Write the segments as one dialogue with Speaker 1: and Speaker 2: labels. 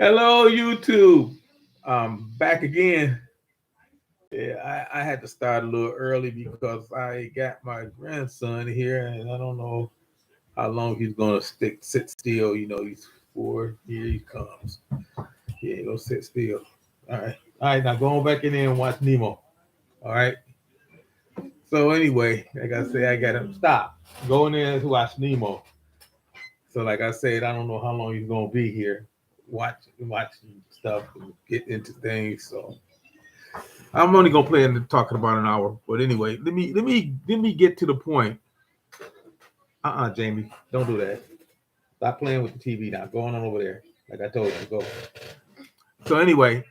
Speaker 1: Hello, YouTube. Back again. Yeah, I had to start a little early because I got my grandson here, and I don't know how long he's gonna sit still. He's 4. Here he comes. Yeah, go sit still. All right. Now go on back in there and watch Nemo. All right. So anyway, like I say, I got him. Stop. Go in there and watch Nemo. So like I said, I don't know how long he's gonna be here. Watching stuff and get into things. So I'm only gonna play and talking about an hour. But anyway, let me get to the point. Jamie, don't do that. Stop playing with the TV now. Go on over there. Like I told you, go. So anyway,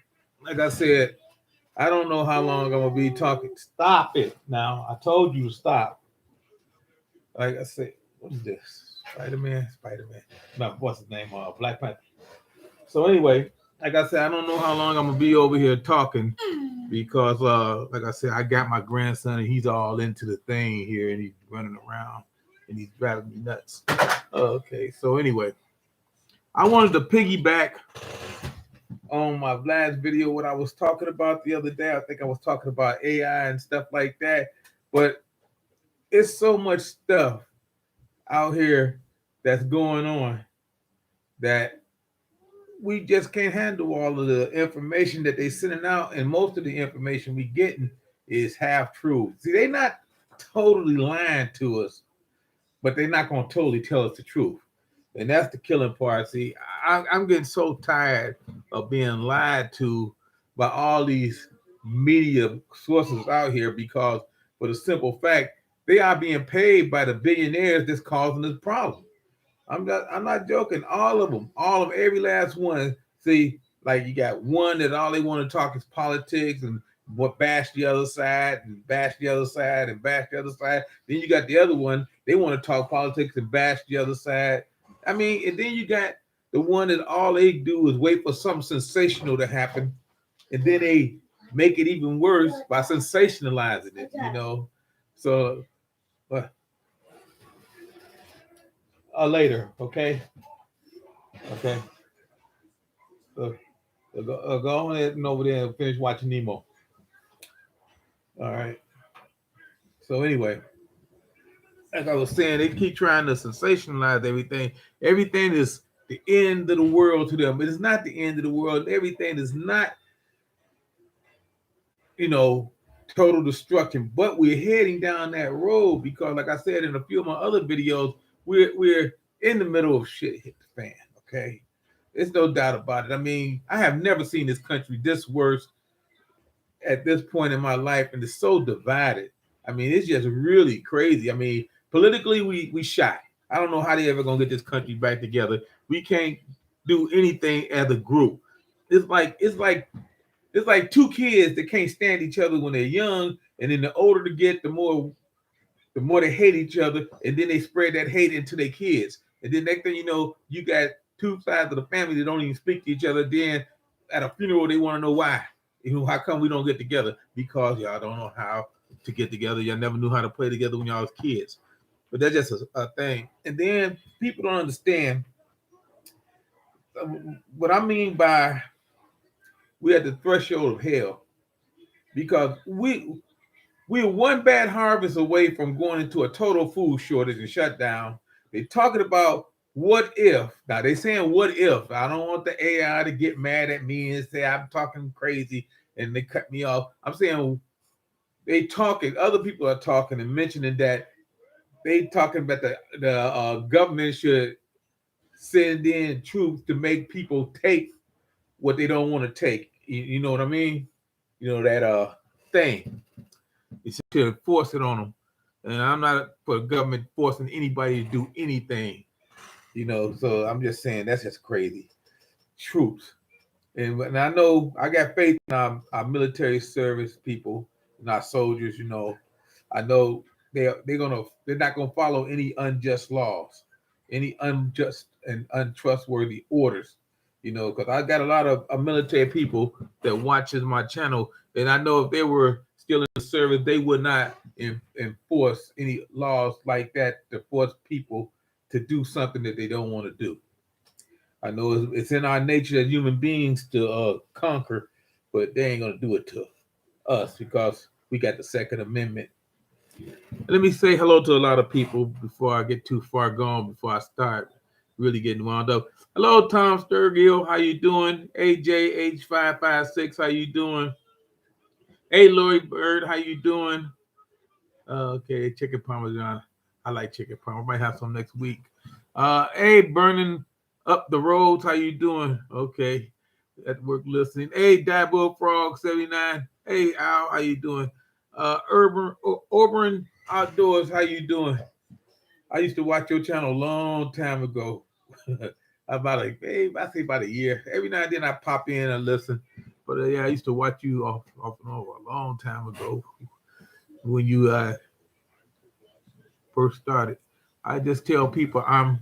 Speaker 1: like I said, I don't know how long I'm gonna be talking. Stop it now. I told you to stop. Like I said, what is this? Spider-Man? Spider-Man. No, what's his name? Black Panther. So anyway, like I said, I don't know how long I'm gonna be over here talking because like I said, I got my grandson and he's all into the thing here and he's running around and he's driving me nuts. Okay, so anyway, I wanted to piggyback on my last video what I was talking about the other day. I think I was talking about AI and stuff like that, but it's so much stuff out here that's going on that we just can't handle all of the information that they sending out, and most of the information we getting is half true. See, they not totally lying to us, but they're not going to totally tell us the truth, and that's the killing part. See, I'm getting so tired of being lied to by all these media sources out here because, for the simple fact, they are being paid by the billionaires that's causing this problem. I'm not joking. All of every last one. See, like you got one that all they want to talk is politics and what bash the other side and bash the other side and bash the other side. Then you got the other one. They want to talk politics and bash the other side. I mean, and then you got the one that all they do is wait for something sensational to happen, and then they make it even worse by sensationalizing it. So, but later, okay, okay. So go on and over there and finish watching Nemo. All right. So anyway, like I was saying, they keep trying to sensationalize everything. Everything is the end of the world to them. It is not the end of the world. Everything is not, you know, total destruction. But we're heading down that road because, like I said in a few of my other videos, we're in the middle of shit hit the fan. Okay. There's no doubt about it. I mean, I have never seen this country this worse at this point in my life, and it's so divided. I mean, it's just really crazy. I mean, politically, we shot. I don't know how they ever gonna get this country back together. We can't do anything as a group. It's like two kids that can't stand each other when they're young, and then the older they get, the more they hate each other, and then they spread that hate into their kids. And then next thing you know, you got two sides of the family that don't even speak to each other. Then at a funeral, they want to know why. How come we don't get together? Because y'all don't know how to get together. Y'all never knew how to play together when y'all was kids. But that's just a thing. And then people don't understand what I mean by we're at the threshold of hell because we're one bad harvest away from going into a total food shortage and shutdown. They're talking about what if. Now they're saying what if. I don't want the AI to get mad at me and say I'm talking crazy and they cut me off. I'm saying they talking. Other people are talking and mentioning that they talking about the government should send in troops to make people take what they don't want to take. You know what I mean? You know that thing. It should force it on them. And I'm not for the government forcing anybody to do anything. So I'm just saying that's just crazy. Troops. And I know I got faith in our military service people and our soldiers, I know they're not gonna follow any unjust laws, any unjust and untrustworthy orders, because I got a lot of military people that watches my channel, and I know if they were still in the service, they would not enforce any laws like that to force people to do something that they don't want to do. I know it's in our nature as human beings to conquer, but they ain't gonna do it to us because we got the Second Amendment. Let me say hello to a lot of people before I get too far gone, before I start really getting wound up. Hello, Tom Sturgill. How you doing? AJH556, how you doing? Hey, Lori Bird, how you doing? Okay, chicken parmesan. I like chicken parmesan. I might have some next week. Hey, burning up the roads. How you doing? Okay, at work listening. Hey, Dabo Frog 79. Hey, Al, how you doing? Urban Outdoors. How you doing? I used to watch your channel a long time ago. About a year. Every now and then I pop in and listen. But yeah, I used to watch you off and on a long time ago when you first started. I just tell people I'm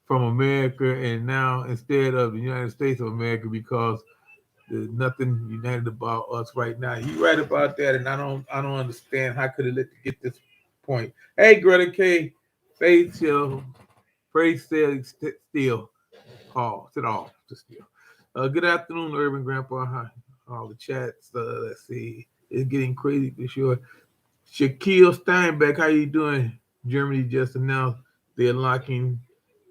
Speaker 1: from America, and now instead of the United States of America, because there's nothing united about us right now. You're right about that, and I don't understand how could it let you get this point. Hey, Greta K, Faith Hill, Praise Still, Paul, sit off to still. Good afternoon, Urban Grandpa. Hi, all the chats. Let's see, it's getting crazy for sure. Shaquille Steinbeck, how you doing? Germany just announced they're locking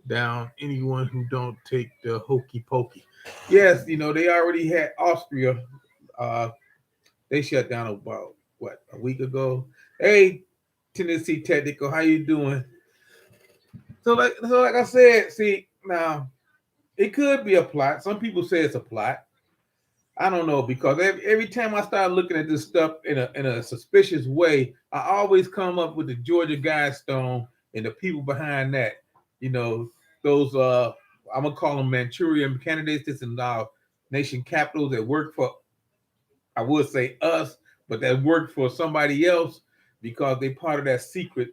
Speaker 1: down anyone who don't take the hokey pokey. Yes, they already had Austria. They shut down about a week ago. Hey, Tennessee Technical, how you doing? So like I said, see now it could be a plot. Some people say it's a plot. I don't know because every time I start looking at this stuff in a suspicious way, I always come up with the Georgia Guidestone and the people behind that. Those I'm gonna call them Manchurian candidates. This in nation capitals that work for, I would say us, but that work for somebody else because they part of that secret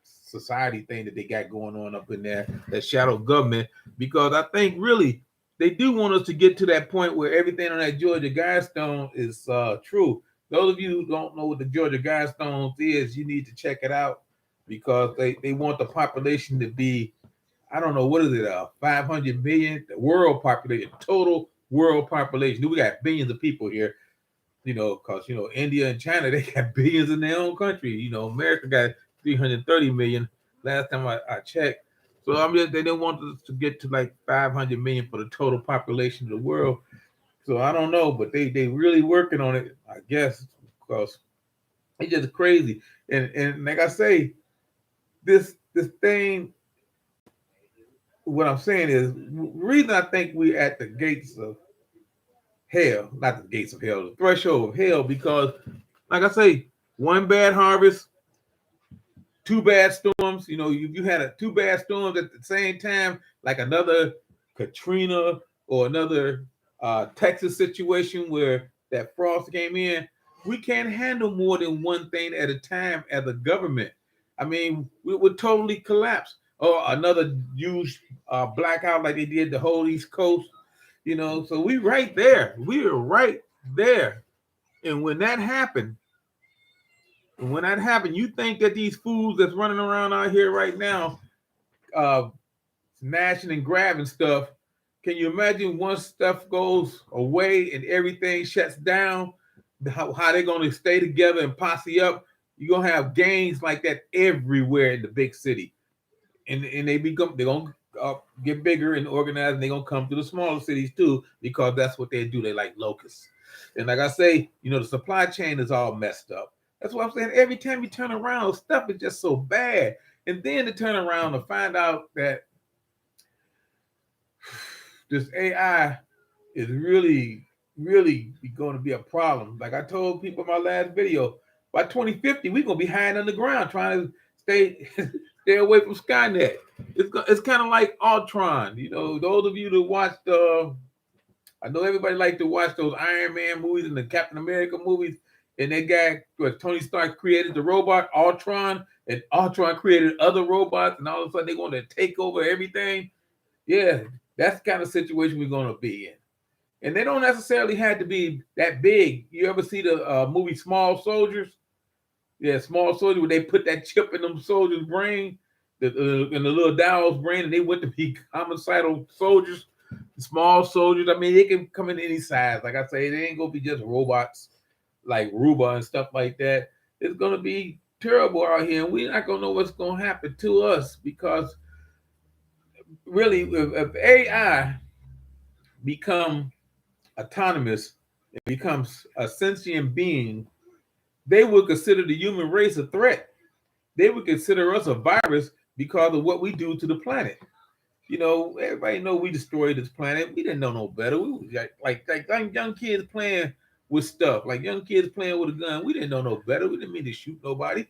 Speaker 1: society thing that they got going on up in there, that shadow government. Because I think really they do want us to get to that point where everything on that Georgia Guidestone is true. Those of you who don't know what the Georgia Guidestones is, you need to check it out because they want the population to be, I don't know, what is it, 500 million? The world population, total world population. We got billions of people here, because, India and China, they got billions in their own country. America got 330 million last time I checked. So they don't want us to get to like 500 million for the total population of the world. So I don't know, but they really working on it, I guess, because it's just crazy. And like I say, this thing, what I'm saying is the reason I think we're at the gates of hell, not the gates of hell, the threshold of hell, because like I say, one bad harvest, two bad storms. You had two bad storms at the same time, like another Katrina or another Texas situation where that frost came in. We can't handle more than one thing at a time as a government. I mean, we would totally collapse. Or another huge blackout like they did the whole East Coast. So we right there. We are right there. And when that happened, you think that these fools that's running around out here right now, snatching and grabbing stuff, can you imagine once stuff goes away and everything shuts down, how they're going to stay together and posse up? You're going to have gangs like that everywhere in the big city. And they're going to get bigger and organized, and they're going to come to the smaller cities too, because that's what they do. They like locusts. And like I say, the supply chain is all messed up. That's what I'm saying. Every time you turn around, stuff is just so bad. And then to turn around and find out that this AI is really, really going to be a problem. Like I told people in my last video, by 2050, we're going to be hiding underground trying to stay away from Skynet. It's kind of like Ultron. Those of you that watched, I know everybody like to watch those Iron Man movies and the Captain America movies. And that guy, Tony Stark, created the robot Ultron, and Ultron created other robots, and all of a sudden they want to take over everything. Yeah, that's the kind of situation we're going to be in. And they don't necessarily have to be that big. You ever see the movie Small Soldiers? Yeah, Small Soldiers, where they put that chip in them soldiers' brain. in the little Dow's brain, and they went to be homicidal soldiers, small soldiers. I mean, they can come in any size. Like I say, they ain't gonna be just robots like Ruba and stuff like that. It's gonna be terrible out here, and we're not gonna know what's gonna happen to us because really, if AI become autonomous, it becomes a sentient being, they would consider the human race a threat. They would consider us a virus because of what we do to the planet. You know, everybody know we destroyed this planet. We didn't know no better. We was like young kids playing with stuff, like young kids playing with a gun. We didn't know no better. We didn't mean to shoot nobody.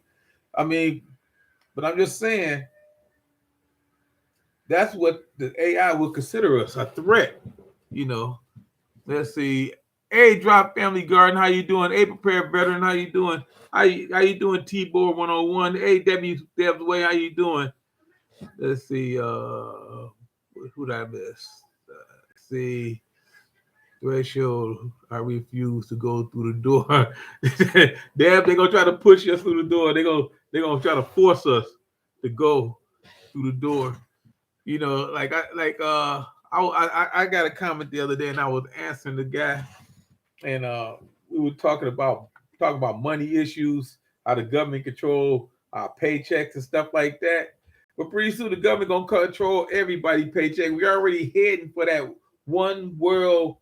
Speaker 1: I mean, but I'm just saying that's what the AI would consider us, a threat. You know, let's see. Hey, Drop Family Garden, how you doing? Hey, Prepared Veteran, how you doing? How you doing, T-Board 101? Hey, Deb's Way, how you doing? Let's see. Who did I miss? See. Threshold, I refuse to go through the door. Deb, they're gonna try to push us through the door. They're gonna try to force us to go through the door. You know, I got a comment the other day, and I was answering the guy, and we were talking about money issues, how the government control our paychecks and stuff like that. But pretty soon the government gonna control everybody's paycheck. We're already heading for that one world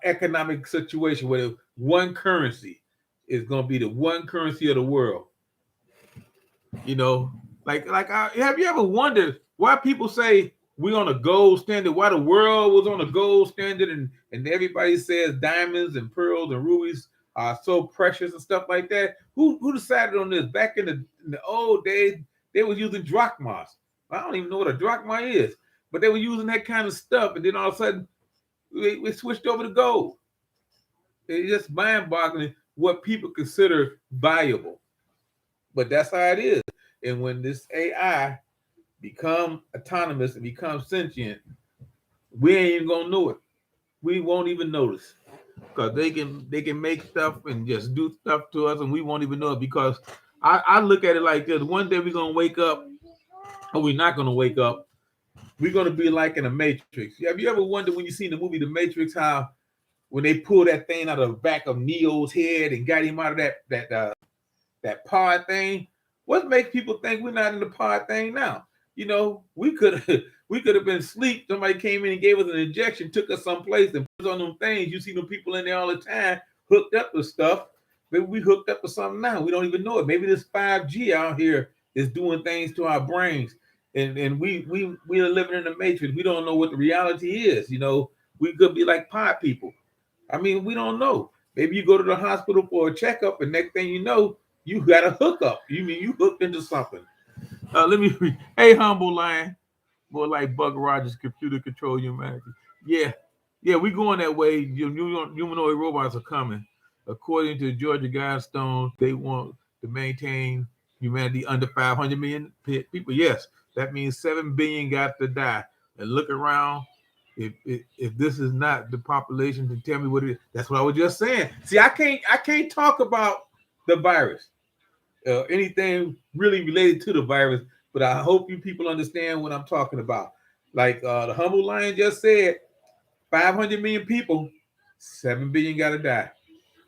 Speaker 1: economic situation where one currency is going to be the one currency of the world. You know, have you ever wondered why people say we're on a gold standard? Why the world was on a gold standard, and everybody says diamonds and pearls and rubies are so precious and stuff like that? Who decided on this? Back in the old days, they were using drachmas. I don't even know what a drachma is, but they were using that kind of stuff, and then all of a sudden we switched over to gold. It's just mind-boggling what people consider valuable. But that's how it is. And when this AI become autonomous and become sentient, we ain't even gonna know it. We won't even notice. Because they can make stuff and just do stuff to us and we won't even know it. Because I look at it like this. One day we're gonna wake up, or we're not gonna wake up. We're gonna be like in a Matrix. Have you ever wondered when you seen the movie The Matrix how when they pulled that thing out of the back of Neo's head and got him out of that pod thing? What makes people think we're not in the pod thing now? You know, we could have been asleep. Somebody came in and gave us an injection, took us someplace and put us on them things. You see them people in there all the time hooked up with stuff. Maybe we hooked up with something now. We don't even know it. Maybe this 5G out here is doing things to our brains. And we are living in the Matrix. We don't know what the reality is. You know, we could be like pod people. I mean, we don't know. Maybe you go to the hospital for a checkup, and next thing you know, you got a hookup. You mean you hooked into something? Let me read. Hey, humble lion, more like Buck Rogers, computer control humanity. Yeah, we going that way. Humanoid robots are coming. According to Georgia Guidestone, they want to maintain humanity under 500 million people. Yes, that means 7 billion got to die. And look around. If this is not the population, then tell me what it is. That's what I was just saying. See, I can't talk about the virus, anything really related to the virus, but I hope you people understand what I'm talking about. Like the humble lion just said, 500 million people, 7 billion got to die.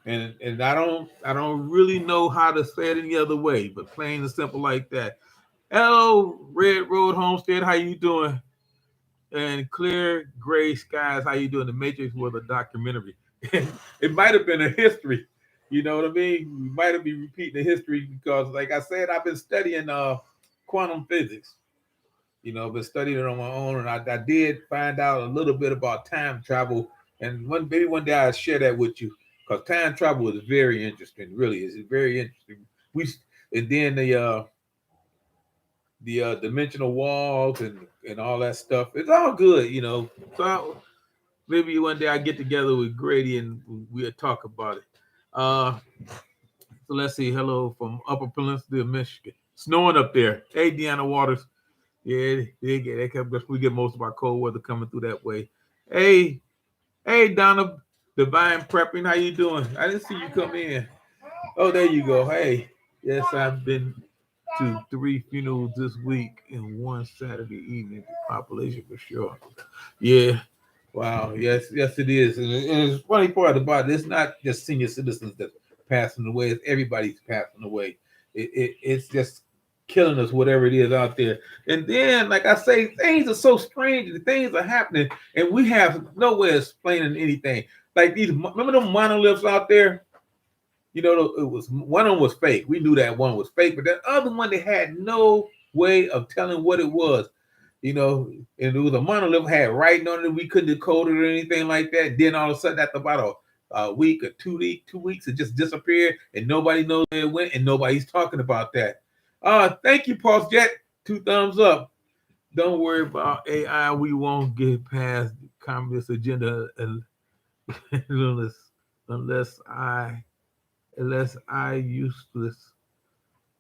Speaker 1: And I don't really know how to say it any other way, but plain and simple like that. Hello, Red Road Homestead, how you doing? And Clear Gray Skies, how you doing? The Matrix was a documentary. It might have been a history. You know what I mean? We might have been repeating the history because, like I said, I've been studying quantum physics. You know, I've been studying it on my own, and I did find out a little bit about time travel. And maybe one day I'll share that with you because time travel is very interesting. Really, it's very interesting. And then the dimensional walls and all that stuff. It's all good, you know. So maybe one day I get together with Grady and we'll talk about it. So let's see. Hello from Upper Peninsula, Michigan. Snowing up there. Hey, Deanna Waters. Yeah, we get most of our cold weather coming through that way. Hey, Donna, Divine Prepping. How you doing? I didn't see you come in. Oh, there you go. Hey, yes, I've been to 3 funerals this week and 1 Saturday evening. The population for sure. Yeah. Wow. Yes, it is. And it's funny part about it, it's not just senior citizens that's passing away, it's everybody's passing away. It's just killing us, whatever it is out there. And then, like I say, things are so strange, things are happening, and we have no way of explaining anything. Like these, remember them monoliths out there? You know, it was one of them was fake. We knew that one was fake, but that other one they had no way of telling what it was. You know, and it was a monolith had writing on it. We couldn't decode it or anything like that. Then all of a sudden, after about a week or 2 weeks, it just disappeared, and nobody knows where it went, and nobody's talking about that. Thank you, Pulse Jet. 2 thumbs up. Don't worry about AI. We won't get past the communist agenda unless I useless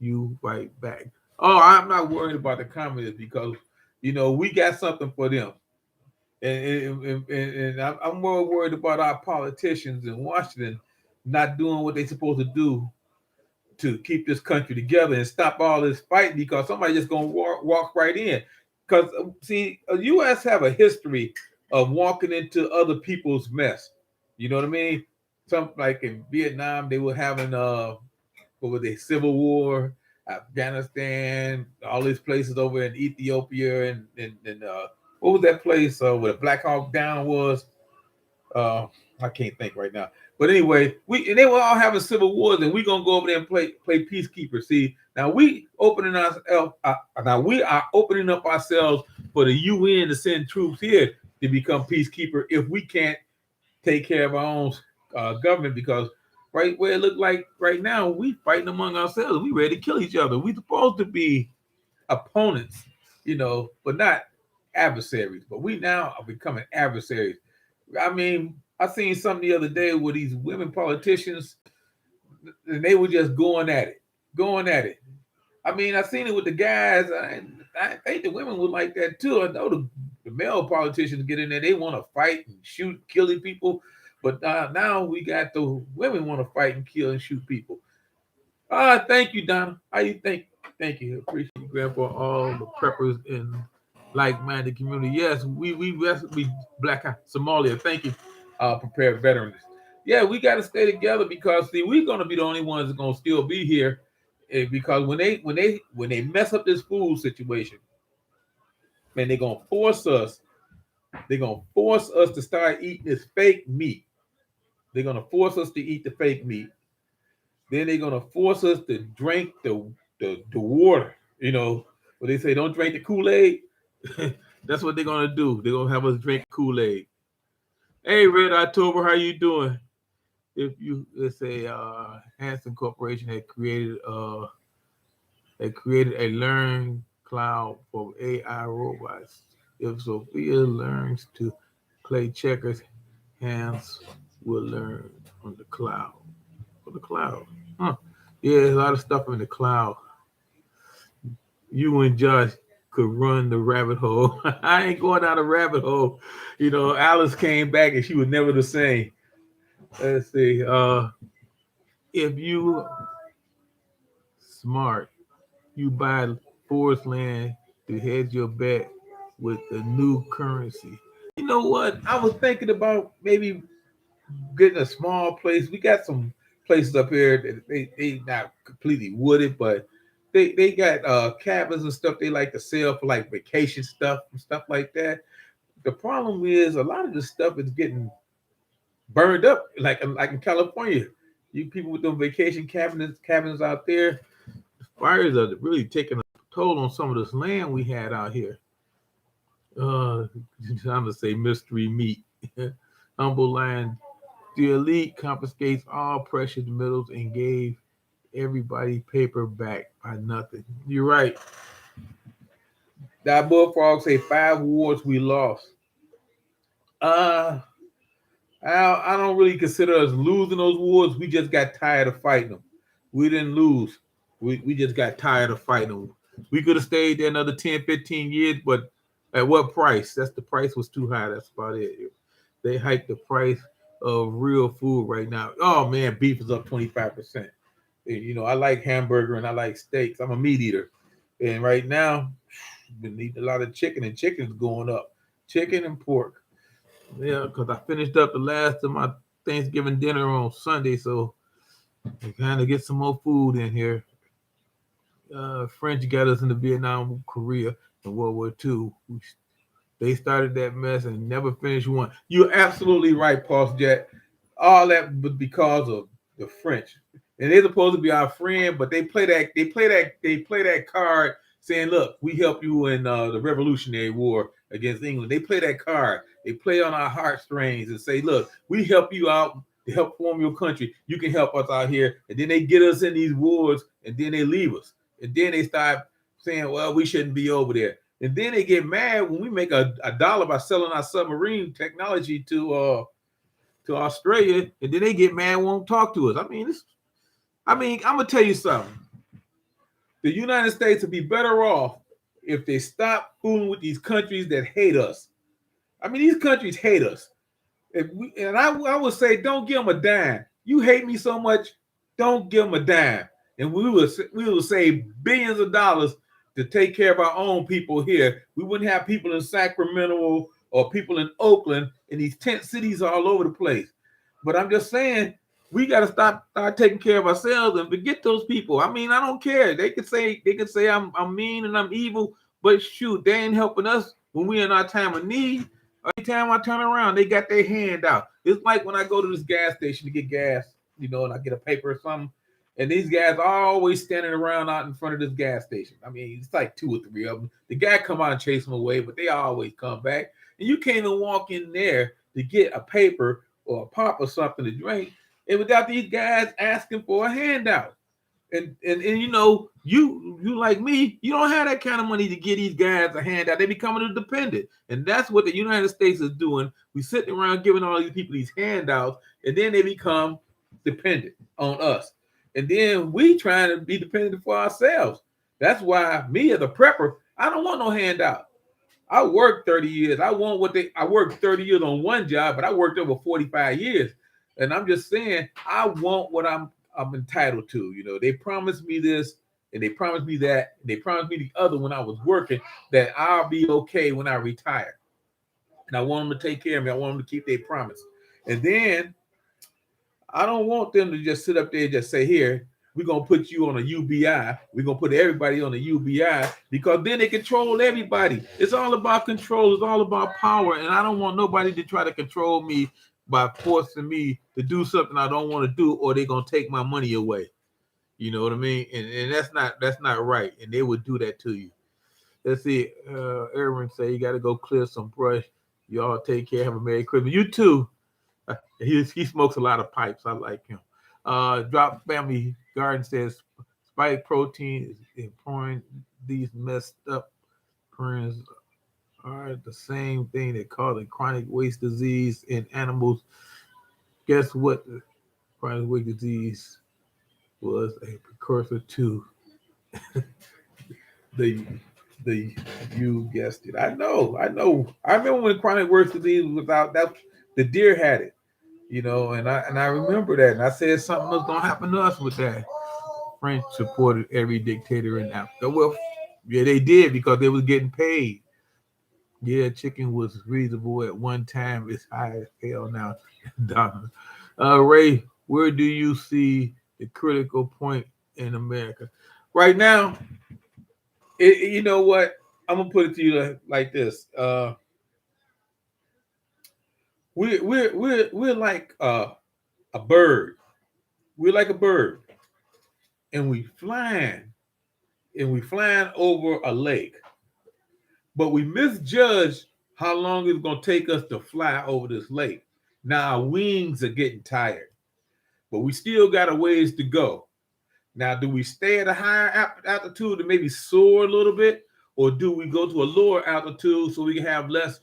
Speaker 1: you right back. Oh, I'm not worried about the communists because we got something for them, and I'm more worried about our politicians in Washington not doing what they're supposed to do to keep this country together and stop all this fighting because somebody just gonna walk right in. Because see, U.S. have a history of walking into other people's mess. You know what I mean? Some like in Vietnam, they were having what was they, Civil War, Afghanistan, all these places over in Ethiopia, and what was that place where the Black Hawk Down was? I can't think right now. But anyway, they were all having civil wars, and we're gonna go over there and play peacekeeper. See, now we are opening up ourselves for the UN to send troops here to become peacekeeper if we can't take care of our own government, because right where it look like right now, we fighting among ourselves. We ready to kill each other. We supposed to be opponents, but not adversaries. But we now are becoming adversaries. I mean, I seen something the other day with these women politicians, and they were just going at it. I mean, I seen it with the guys. I think the women would like that too. I know the male politicians get in there, they want to fight and shoot, killing people. But now we got the women want to fight and kill and shoot people. Thank you, Donna. How you think? Thank you. Appreciate you, Grandpa, all the preppers in like-minded community. Yes, we Black Somalia. Thank you, prepared veterans. Yeah, we got to stay together because see, we're gonna be the only ones that gonna still be here. Because when they mess up this food situation, man, they're gonna force us. They're gonna force us to start eating this fake meat. They're gonna force us to eat the fake meat. Then they're gonna force us to drink the water. What they say, don't drink the Kool-Aid. That's what they're gonna do. They're gonna have us drink Kool-Aid. Hey, Red October, how you doing? Let's say Hanson Corporation had created a learning cloud for AI robots. If Sophia learns to play checkers, Hans will learn on the cloud. On the cloud. Huh. Yeah, there's a lot of stuff in the cloud. You and Josh could run the rabbit hole. I ain't going down the rabbit hole. Alice came back and she was never the same. Let's see. If you smart, you buy forest land to hedge your bet with the new currency. You know what? I was thinking about maybe getting a small place. We got some places up here that they not completely wooded, but they got cabins and stuff they like to sell for like vacation stuff and stuff like that. The problem is a lot of this stuff is getting burned up, like in California. You people with them vacation cabins out there, fires are really taking a toll on some of this land we had out here. I'm gonna say mystery meat. Humble land. The elite confiscates all precious metals and gave everybody paper back by nothing. You're right. That bullfrog say 5 wars we lost. I don't really consider us losing those wars. We just got tired of fighting them. We didn't lose. We just got tired of fighting them. We could have stayed there another 10, 15 years, but at what price? The price was too high. That's about it. They hiked the price of real food right now. Oh man, beef is up 25%. You know, I like hamburger and I like steaks. I'm a meat eater, and right now, been eating a lot of chicken, and chicken's going up. Chicken and pork. Yeah, because I finished up the last of my Thanksgiving dinner on Sunday, so we kind of get some more food in here. French got us into Vietnam, Korea, and World War II. They started that mess and never finished one. You're absolutely right, Pulse Jet. All that was because of the French. And they're supposed to be our friend, but they play that card saying, look, we help you in the Revolutionary War against England. They play that card. They play on our heartstrings and say, look, we help you out to help form your country. You can help us out here. And then they get us in these wars and then they leave us. And then they start saying, well, we shouldn't be over there. And then they get mad when we make a dollar by selling our submarine technology to Australia, and then they get mad and won't talk to us. I'm gonna tell you something. The United States would be better off if they stop fooling with these countries that hate us. I mean, these countries hate us. I would say, don't give them a dime. You hate me so much, don't give them a dime. And we will save billions of dollars to take care of our own people here. We wouldn't have people in Sacramento or people in Oakland in these tent cities all over the place. But I'm just saying, we got to start taking care of ourselves and forget those people. I mean, I don't care. They can say I'm mean and I'm evil, but shoot, they ain't helping us when we're in our time of need. Every time I turn around, they got their hand out. It's like when I go to this gas station to get gas, and I get a paper or something. And these guys are always standing around out in front of this gas station. I mean, it's like 2 or 3 of them. The guy come out and chase them away, but they always come back. And you can't even walk in there to get a paper or a pop or something to drink, and without these guys asking for a handout. And you like me, you don't have that kind of money to get these guys a handout. They becoming dependent. And that's what the United States is doing. We sitting around giving all these people these handouts, and then they become dependent on us. And then we trying to be dependent for ourselves. That's why me as a prepper, I don't want no handout. I worked 30 years. I worked 30 years on one job, but I worked over 45 years. And I'm just saying, I want what I'm entitled to. They promised me this and they promised me that. And they promised me the other when I was working, that I'll be okay when I retire. And I want them to take care of me. I want them to keep their promise. And then I don't want them to just sit up there and just say, here, we're going to put you on a UBI. We're going to put everybody on a UBI, because then they control everybody. It's all about control. It's all about power. And I don't want nobody to try to control me by forcing me to do something I don't want to do, or they're going to take my money away. You know what I mean? And that's not right. And they would do that to you. Let's see. Aaron say you got to go clear some brush. Y'all take care. Have a Merry Christmas. You too. He smokes a lot of pipes. I like him. Drop Family Garden says spike protein is improving. These messed up prunes are the same thing that cause chronic waste disease in animals. Guess what? The chronic waste disease was a precursor to the you guessed it. I know. I remember when chronic waste disease was out. That the deer had it. And I remember that, and I said something was gonna happen to us with that. French supported every dictator in Africa. Well, yeah, they did, because they was getting paid. Yeah, chicken was reasonable at one time. It's high as hell now. Donna. Ray, where do you see the critical point in America right now? You know what? I'm gonna put it to you like this. We're like a bird. We're like a bird, and we flying over a lake, but we misjudge how long it's gonna take us to fly over this lake. Now our wings are getting tired, but we still got a ways to go. Now, do we stay at a higher altitude and maybe soar a little bit, or do we go to a lower altitude so we can have less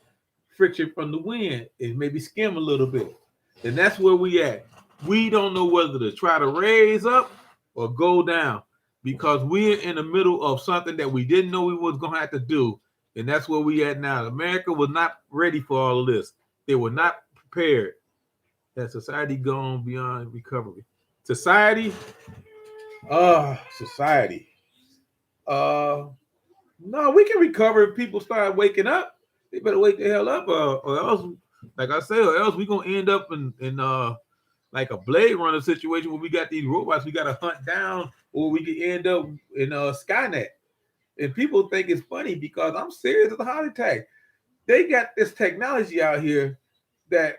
Speaker 1: friction from the wind and maybe skim a little bit? And that's where we at. We don't know whether to try to raise up or go down, because we're in the middle of something that we didn't know we was gonna have to do. And that's where we at now. America was not ready for all of this. They were not prepared. That society gone beyond recovery. Society Society. No, we can recover if people start waking up. They better wake the hell up, or else, like I said, or else we gonna end up in like a Blade Runner situation where we got these robots we gotta hunt down, or we could end up in Skynet. And people think it's funny because I'm serious as a heart attack. They got this technology out here that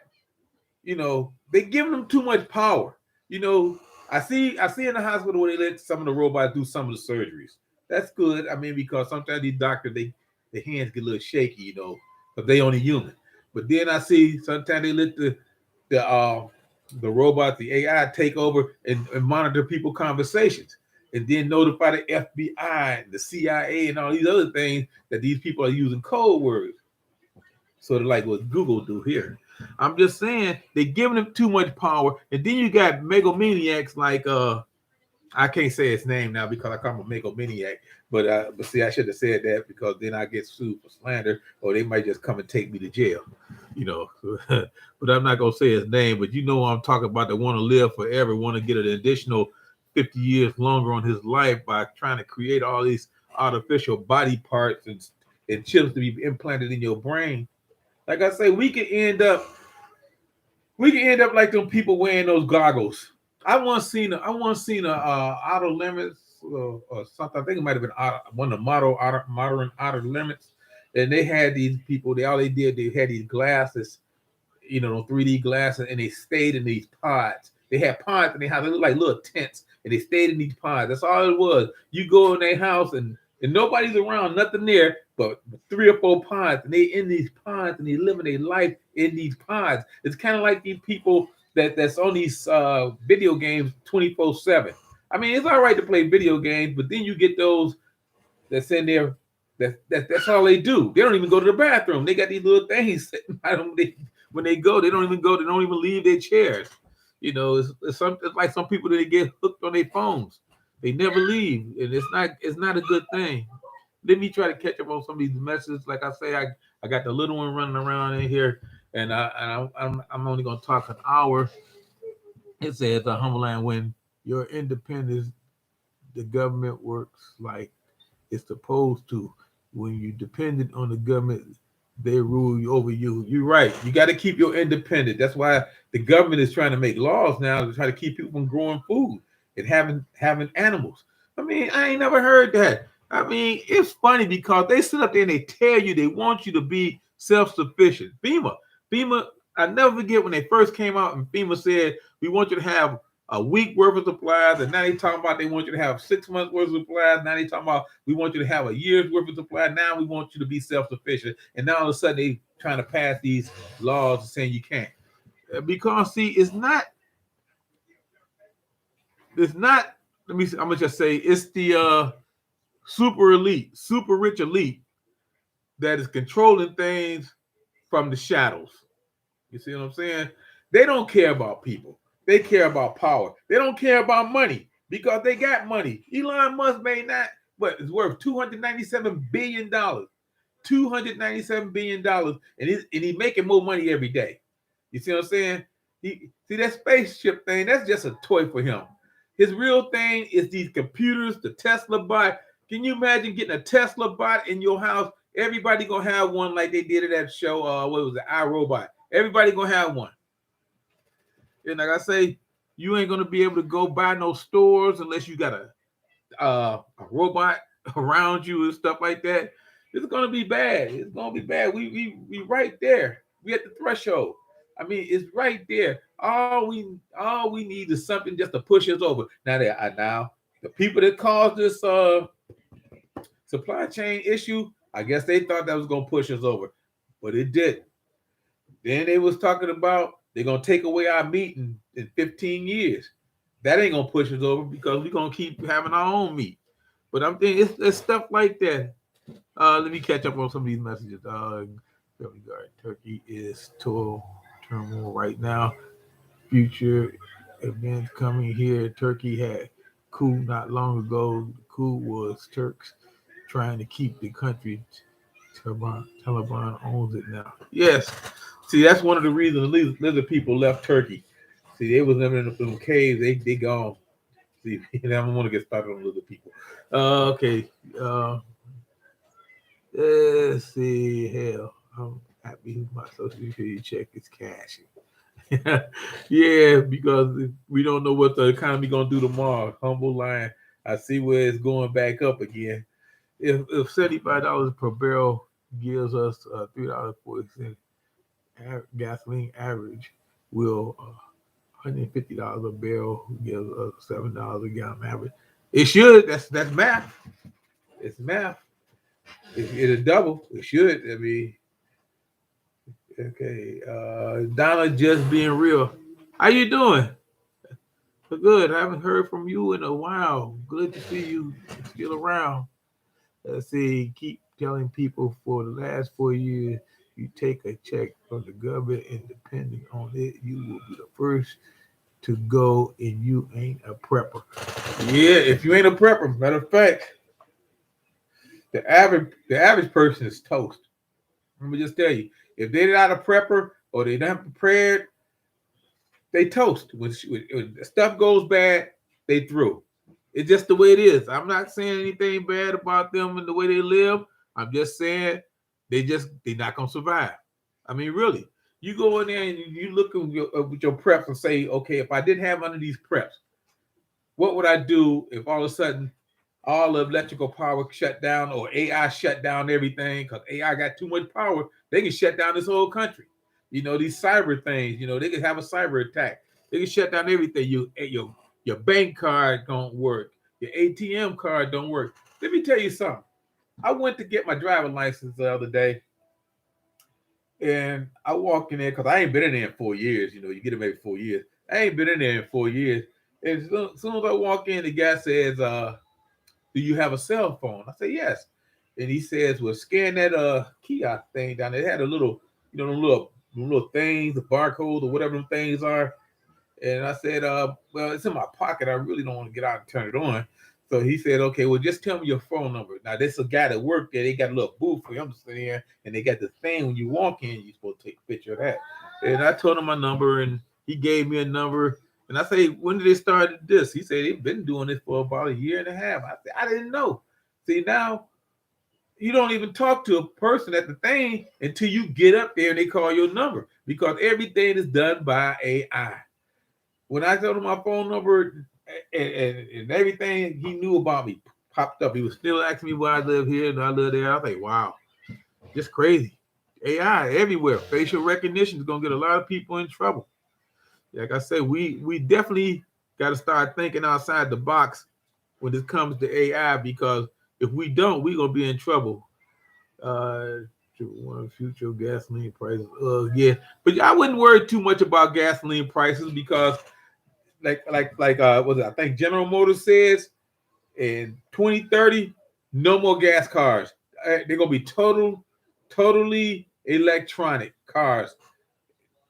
Speaker 1: they giving them too much power. You know, I see in the hospital where they let some of the robots do some of the surgeries. That's good. I mean, because sometimes these doctors their hands get a little shaky, because they only human. But then I see sometimes they let the uh the robot, the AI take over and monitor people conversations and then notify the FBI and the CIA and all these other things that these people are using code words. Sort of like what Google do here. I'm just saying they're giving them too much power, and then you got megalomaniacs like I can't say his name now because I call him a megalomaniac, but see I should have said that because then I get sued for slander, or they might just come and take me to jail, you know. But I'm not gonna say his name, but I'm talking about, that want to live forever, want to get an additional 50 years longer on his life by trying to create all these artificial body parts and chips to be implanted in your brain. Like I say, we can end up like them people wearing those goggles. I once seen a outer limits or something. I think it might have been one of the modern outer limits, and they had these people. They had these glasses, 3D glasses, and they stayed in these pods. They had pods in their house. They looked like little tents, and they stayed in these pods. That's all it was. You go in their house, and nobody's around, nothing there, but 3 or 4 pods, and they in these pods, and they living their life in these pods. It's kind of like these people that's on these video games 24/7. I mean, it's all right to play video games, but then you get those that's in there. That's all they do. They don't even go to the bathroom. They got these little things sitting by them. When they go, they don't even go. They don't even leave their chairs. It's like some people that get hooked on their phones. They never leave, and it's not a good thing. Let me try to catch up on some of these messages. Like I say, I got the little one running around in here, and I'm only gonna talk an hour. It says, humble land, when your independence, the government works like it's supposed to. When you dependent on the government, they rule over you. You're right. You got to keep your independence. That's why the government is trying to make laws now to try to keep people from growing food and having animals. I mean, I ain't never heard that. I mean, it's funny because they sit up there and they tell you they want you to be self-sufficient. FEMA, I never forget when they first came out and FEMA said, we want you to have a week worth of supplies, and now they talking about they want you to have 6 months worth of supplies. Now they talking about we want you to have a year's worth of supply. Now we want you to be self-sufficient. And now all of a sudden they trying to pass these laws saying you can't. Because see, it's not, let me see, I'm gonna just say it's the super elite, super rich elite that is controlling things from the shadows. You see what I'm saying? They don't care about people. They care about power. They don't care about money because they got money. Elon Musk may not, but it's worth $297 billion. $297 billion. And he's making more money every day. You see what I'm saying? See that spaceship thing, that's just a toy for him. His real thing is these computers, the Tesla bot. Can you imagine getting a Tesla bot in your house? Everybody gonna have one like they did at that show. What was it? iRobot. Everybody gonna have one. And like I say, you ain't gonna be able to go buy no stores unless you got a robot around you and stuff like that. It's gonna be bad. It's gonna be bad. We right there. We at the threshold. I mean, it's right there. All we need is something just to push us over. Now the people that caused this supply chain issue, I guess they thought that was gonna push us over, but it didn't. Then they was talking about they're gonna take away our meat in 15 years. That ain't gonna push us over because we're gonna keep having our own meat. But I'm thinking it's stuff like that. Let me catch up on some of these messages. Turkey is turmoil right now. Future events coming here. Turkey had coup not long ago. The coup was Turks trying to keep the country. Taliban owns it now. Yes. See, that's one of the reasons lizard people left Turkey. See, they was living in them caves. They gone. See, I don't want to get started on little people. Okay. Let's see. Hell, I'm happy my social security check is cashing. Yeah, because we don't know what the economy gonna do tomorrow. Humble line. I see where it's going back up again. If $75 per barrel gives us $3.40 gasoline average, will $150 a barrel gives us $7 a gallon average. It should. That's math. It's math. It'll double. It should. I mean, okay. Donna, just being real. How you doing? Good. I haven't heard from you in a while. Good to see you still around. Let's see. Keep telling people for the last 4 years, you take a check from the government, and depending on it, you will be the first to go, and you ain't a prepper. Yeah, if you ain't a prepper, matter of fact, the average person is toast. Let me just tell you, if they're not a prepper or they're not prepared, they toast. When stuff goes bad, they through. It's just the way it is. I'm not saying anything bad about them and the way they live. I'm just saying they're not gonna survive. I mean, really, you go in there and you look with your preps and say, okay, if I didn't have none of these preps, what would I do if all of a sudden all the electrical power shut down or AI shut down everything? Because AI got too much power, they can shut down this whole country. You know, these cyber things, you know, they can have a cyber attack. They can shut down everything. Your bank card don't work. Your ATM card don't work. Let me tell you something. I went to get my driving license the other day, and I walk in there because I ain't been in there in 4 years. You know, you get it maybe 4 years. I ain't been in there in 4 years. And as soon as I walk in, the guy says, do you have a cell phone? I say, yes. And he says, well, scan that kiosk thing down there. It had a little, you know, little things, the barcodes or whatever them things are. And I said, well, it's in my pocket. I really don't want to get out and turn it on. So he said, okay, well, just tell me your phone number. Now, this is a guy that worked there. They got a little booth for him to sit in, and they got the thing when you walk in, you're supposed to take a picture of that. And I told him my number, and he gave me a number. And I say, when did they start this? He said, they've been doing this for about 1.5 years. I said, I didn't know. See, now you don't even talk to a person at the thing until you get up there and they call your number, because everything is done by AI. When I told him my phone number and everything he knew about me popped up, he was still asking me why I live here and I live there. I was like, wow, just crazy. AI everywhere. Facial recognition is going to get a lot of people in trouble. Like I said, we definitely got to start thinking outside the box when it comes to AI, because if we don't, we're going to be in trouble. Future gasoline prices. Yeah, but I wouldn't worry too much about gasoline prices, because was it? I think General Motors says in 2030, no more gas cars. They're gonna be totally electronic cars,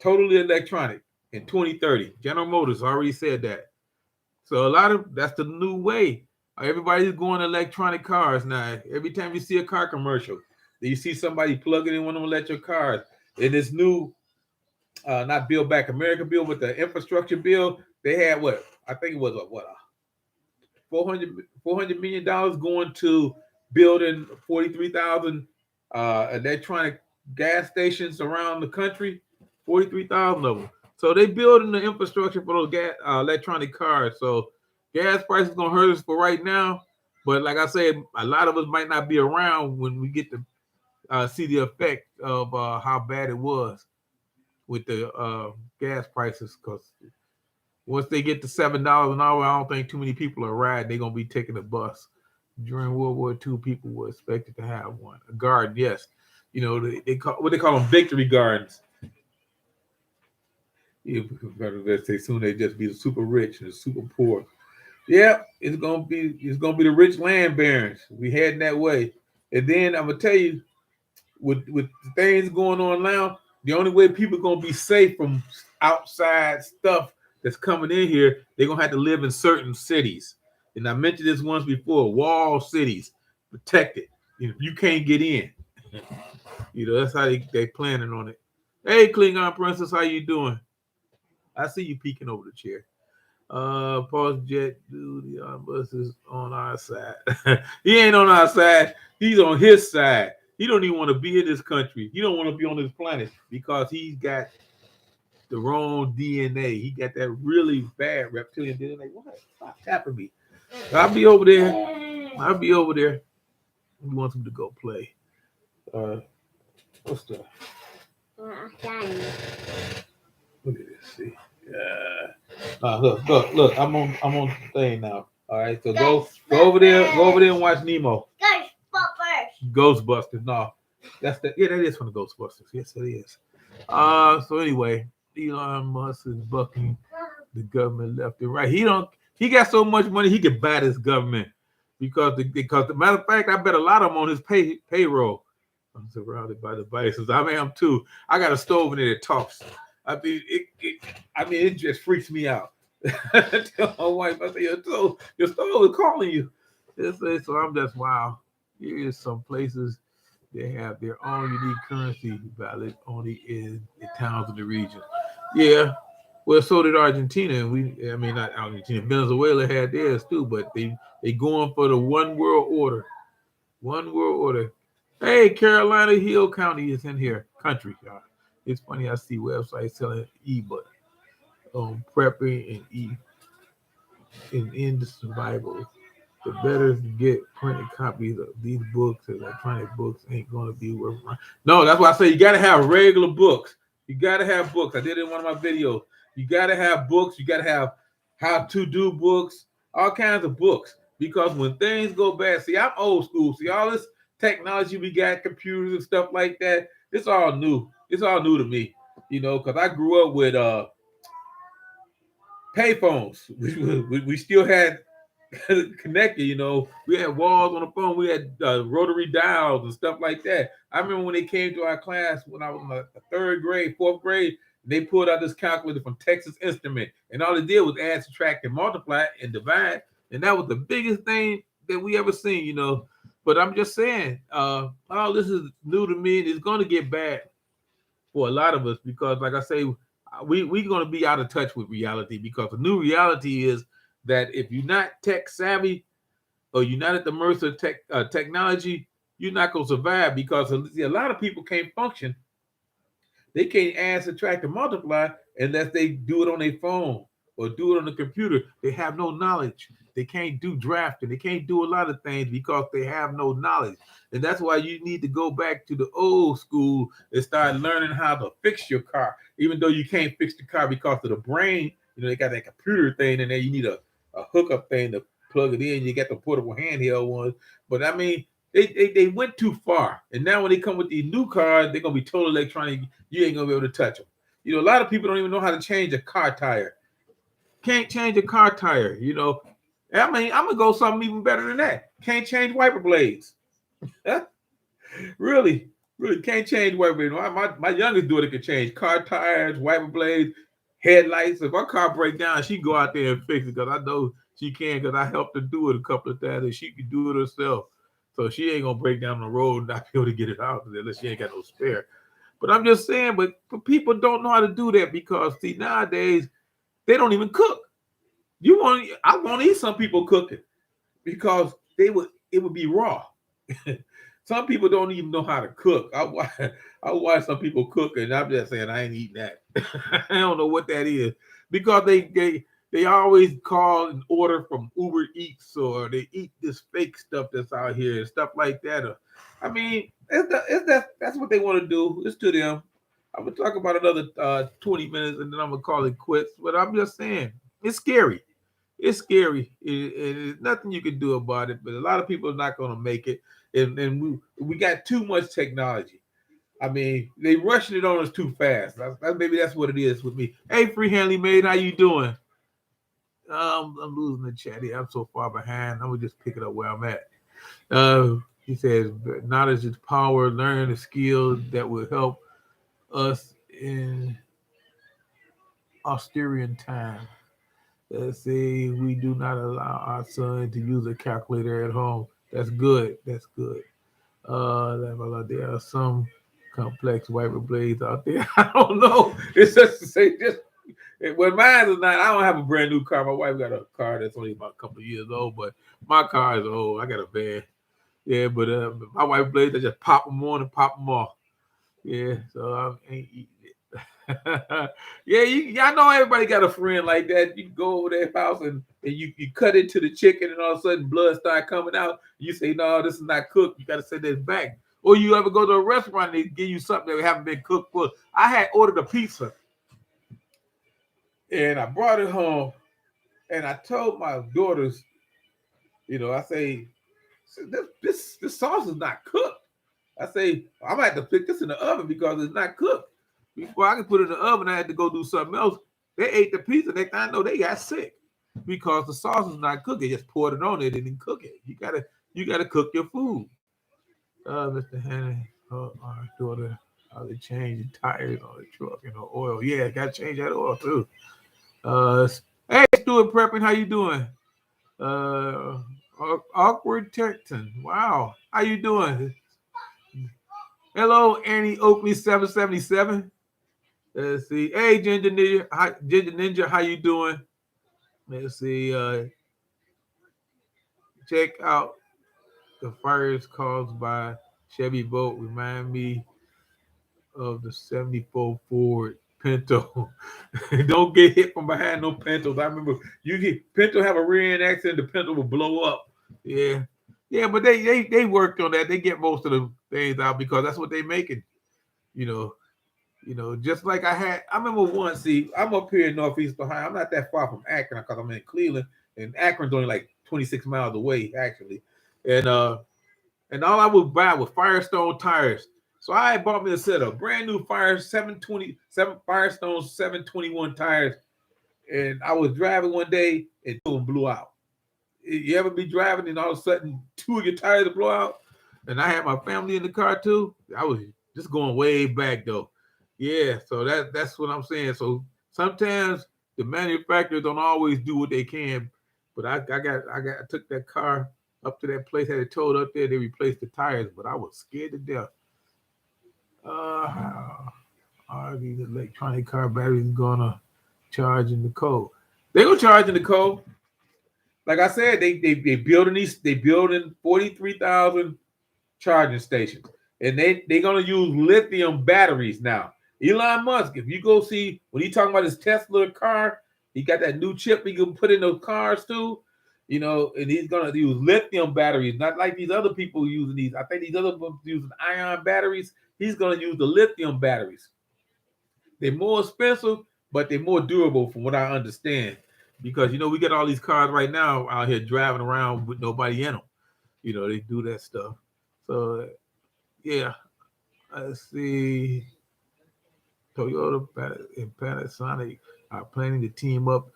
Speaker 1: totally electronic in 2030. General Motors already said that. So that's the new way. Everybody's going electronic cars now. Every time you see a car commercial, you see somebody plugging in one of them electric cars. In this new, not Build Back America bill, but the infrastructure bill, they had what? I think it was $400 million going to building 43,000 electronic gas stations around the country. 43,000 of them. So they building the infrastructure for those electronic cars. So gas prices gonna hurt us for right now, but like I said, a lot of us might not be around when we get to see the effect of how bad it was with the gas prices. Because once they get to $7 an hour, I don't think too many people are riding. They're gonna be taking a bus. During World War II, people were expected to have one. A garden, yes. You know, they call them victory gardens. Let's say soon they just be the super rich and the super poor. Yeah, it's gonna be the rich land barons. We heading that way. And then I'm gonna tell you, with the things going on now, the only way people are gonna be safe from outside stuff that's coming in here, they're gonna have to live in certain cities. And I mentioned this once before: wall cities, protected. You know, you can't get in. You know, that's how they planning on it. Hey, Klingon Princess, how you doing? I see you peeking over the chair. Pulse Jet dude, the bus is on our side. He ain't on our side. He's on his side. He don't even want to be in this country. He don't want to be on this planet because he's got the wrong DNA. He got that really bad reptilian DNA. What? Stop tapping me. I'll be over there. I'll be over there. He wants him to go play. What's the? Look at this. See. Yeah. Look. I'm on the thing now. All right. So go over there. Go over there and watch Nemo. Ghostbusters. No, that is from the Ghostbusters. Yes, it is. So anyway, Elon Musk is bucking the government left and right. He got so much money he could buy this government because the matter of fact, I bet a lot of them on his payroll. I'm surrounded by devices. I am too. I got a stove in there that talks. I mean, it just freaks me out. I tell my wife, I say, your stove is calling you. So I'm just wow. Here is some places they have their own unique currency valid only in the towns in the region. Yeah. Well, so did Argentina. Not Argentina. Venezuela had theirs too, but they going for the one world order. One world order. Hey, Carolina Hill County is in here. Country, y'all. It's funny I see websites selling e-book on prepping and in the survival. The better to get printed copies of these books. Electronic books ain't going to be worth it. No, that's why I say you got to have regular books. You got to have books. I did it in one of my videos. You got to have books. You got to have how-to-do books, all kinds of books. Because when things go bad, see, I'm old school. See, all this technology we got, computers and stuff like that, it's all new. It's all new to me, because I grew up with payphones. We still had connected, we had walls on the phone, we had rotary dials and stuff like that. I remember when they came to our class when I was in the third grade, fourth grade, they pulled out this calculator from Texas Instrument, and all it did was add, subtract, and multiply and divide, and that was the biggest thing that we ever seen, But I'm just saying, all this is new to me, and it's going to get bad for a lot of us because, like I say, we're going to be out of touch with reality because the new reality is that if you're not tech savvy or you're not at the mercy of technology, you're not going to survive because a lot of people can't function. They can't add, subtract, and multiply unless they do it on their phone or do it on the computer. They have no knowledge. They can't do drafting. They can't do a lot of things because they have no knowledge. And that's why you need to go back to the old school and start learning how to fix your car, even though you can't fix the car because of the brain. They got that computer thing in there. You need a hookup thing to plug it in. You got the portable handheld ones. But I mean, they went too far. And now when they come with these new cars, they're going to be total electronic. You ain't going to be able to touch them. A lot of people don't even know how to change a car tire. Can't change a car tire, I'm going to go something even better than that. Can't change wiper blades. Really can't change wiper blades. My youngest daughter can change car tires, wiper blades, headlights. If our car breaks down, she go out there and fix it because I know she can because I helped her do it a couple of times and she can do it herself. So she ain't going to break down the road and not be able to get it out unless she ain't got no spare. But I'm just saying, but people don't know how to do that because, see, nowadays, they don't even cook. I want to eat some people cooking because it would be raw. Some people don't even know how to cook. I watch some people cook, and I'm just saying I ain't eating that. I don't know what that is because they always call and order from Uber Eats or they eat this fake stuff that's out here and stuff like that. I mean, that's what they want to do. It's to them. I'm gonna talk about another 20 minutes and then I'm gonna call it quits. But I'm just saying, it's scary. It's scary. There's nothing you can do about it. But a lot of people are not gonna make it. And we got too much technology. I mean, they rushing it on us too fast. Maybe that's what it is with me. Hey, Free Handley Maid, how you doing? I'm losing the chat here. I'm so far behind. I'm gonna just pick it up where I'm at. He says, knowledge is power. Learn the skills that will help us in austerian time. Let's say we do not allow our son to use a calculator at home. That's good. That's good. There are some complex wiper blades out there. I don't know. It's just to say, Well, mine is not. I don't have a brand new car. My wife got a car that's only about a couple of years old, but my car is old. I got a van. Yeah, but my wife blades, I just pop them on and pop them off. Yeah, so I ain't eating it. Yeah, I know everybody got a friend like that. You go over their house and you cut into the chicken and all of a sudden blood start coming out. You say, no, this is not cooked. You got to send this back. Or you ever go to a restaurant and they give you something that haven't been cooked for. I had ordered a pizza and I brought it home and I told my daughters, I say, this sauce is not cooked. I say, I'm gonna have to put this in the oven because it's not cooked. Before I can put it in the oven, I had to go do something else. They ate the pizza. Next thing I know, they got sick because the sauce is not cooked. They just poured it on. They didn't cook it. You gotta cook your food. Mr. Hannah, our daughter, how they changing tires on the truck and the oil. Yeah, gotta change that oil too. Hey, Stuart Prepping, how you doing? Awkward Texan. Wow, how you doing? Hello, Annie Oakley 777. Let's see. Hey, Ginger Ninja, how you doing? Let's see. Check out the fires caused by Chevy boat. Remind me of the 74 Ford Pinto. Don't get hit from behind no Pintos. I remember Pinto have a rear end accident, the Pinto will blow up. Yeah. Yeah, but they worked on that. They get most of the things out because that's what they making. Just like I remember once, see, I'm up here in Northeast Ohio. I'm not that far from Akron because I'm in Cleveland, and Akron's only like 26 miles away, actually. And all I would buy was Firestone tires. So I bought me a set of brand new Firestone 721 tires. And I was driving one day and two of them blew out. You ever be driving and all of a sudden two of your tires blow out? And I had my family in the car too. I was just going way back though. Yeah, so that's what I'm saying. So sometimes the manufacturers don't always do what they can, but I took that car up to that place, had it towed up there. They replaced the tires, but I was scared to death. How are these electronic car batteries gonna charge in the cold? They gonna charge in the cold. Like I said, they building 43,000 charging stations, and they're gonna use lithium batteries now. Elon Musk, if you go see when he talking about his Tesla car, he got that new chip he can put in those cars too, and he's gonna use lithium batteries, not like these other people using these. I think these other people using ion batteries. He's gonna use the lithium batteries. They're more expensive, but they're more durable, from what I understand. Because we get all these cars right now out here driving around with nobody in them. They do that stuff. So yeah, let's see. Toyota and Panasonic are planning to team up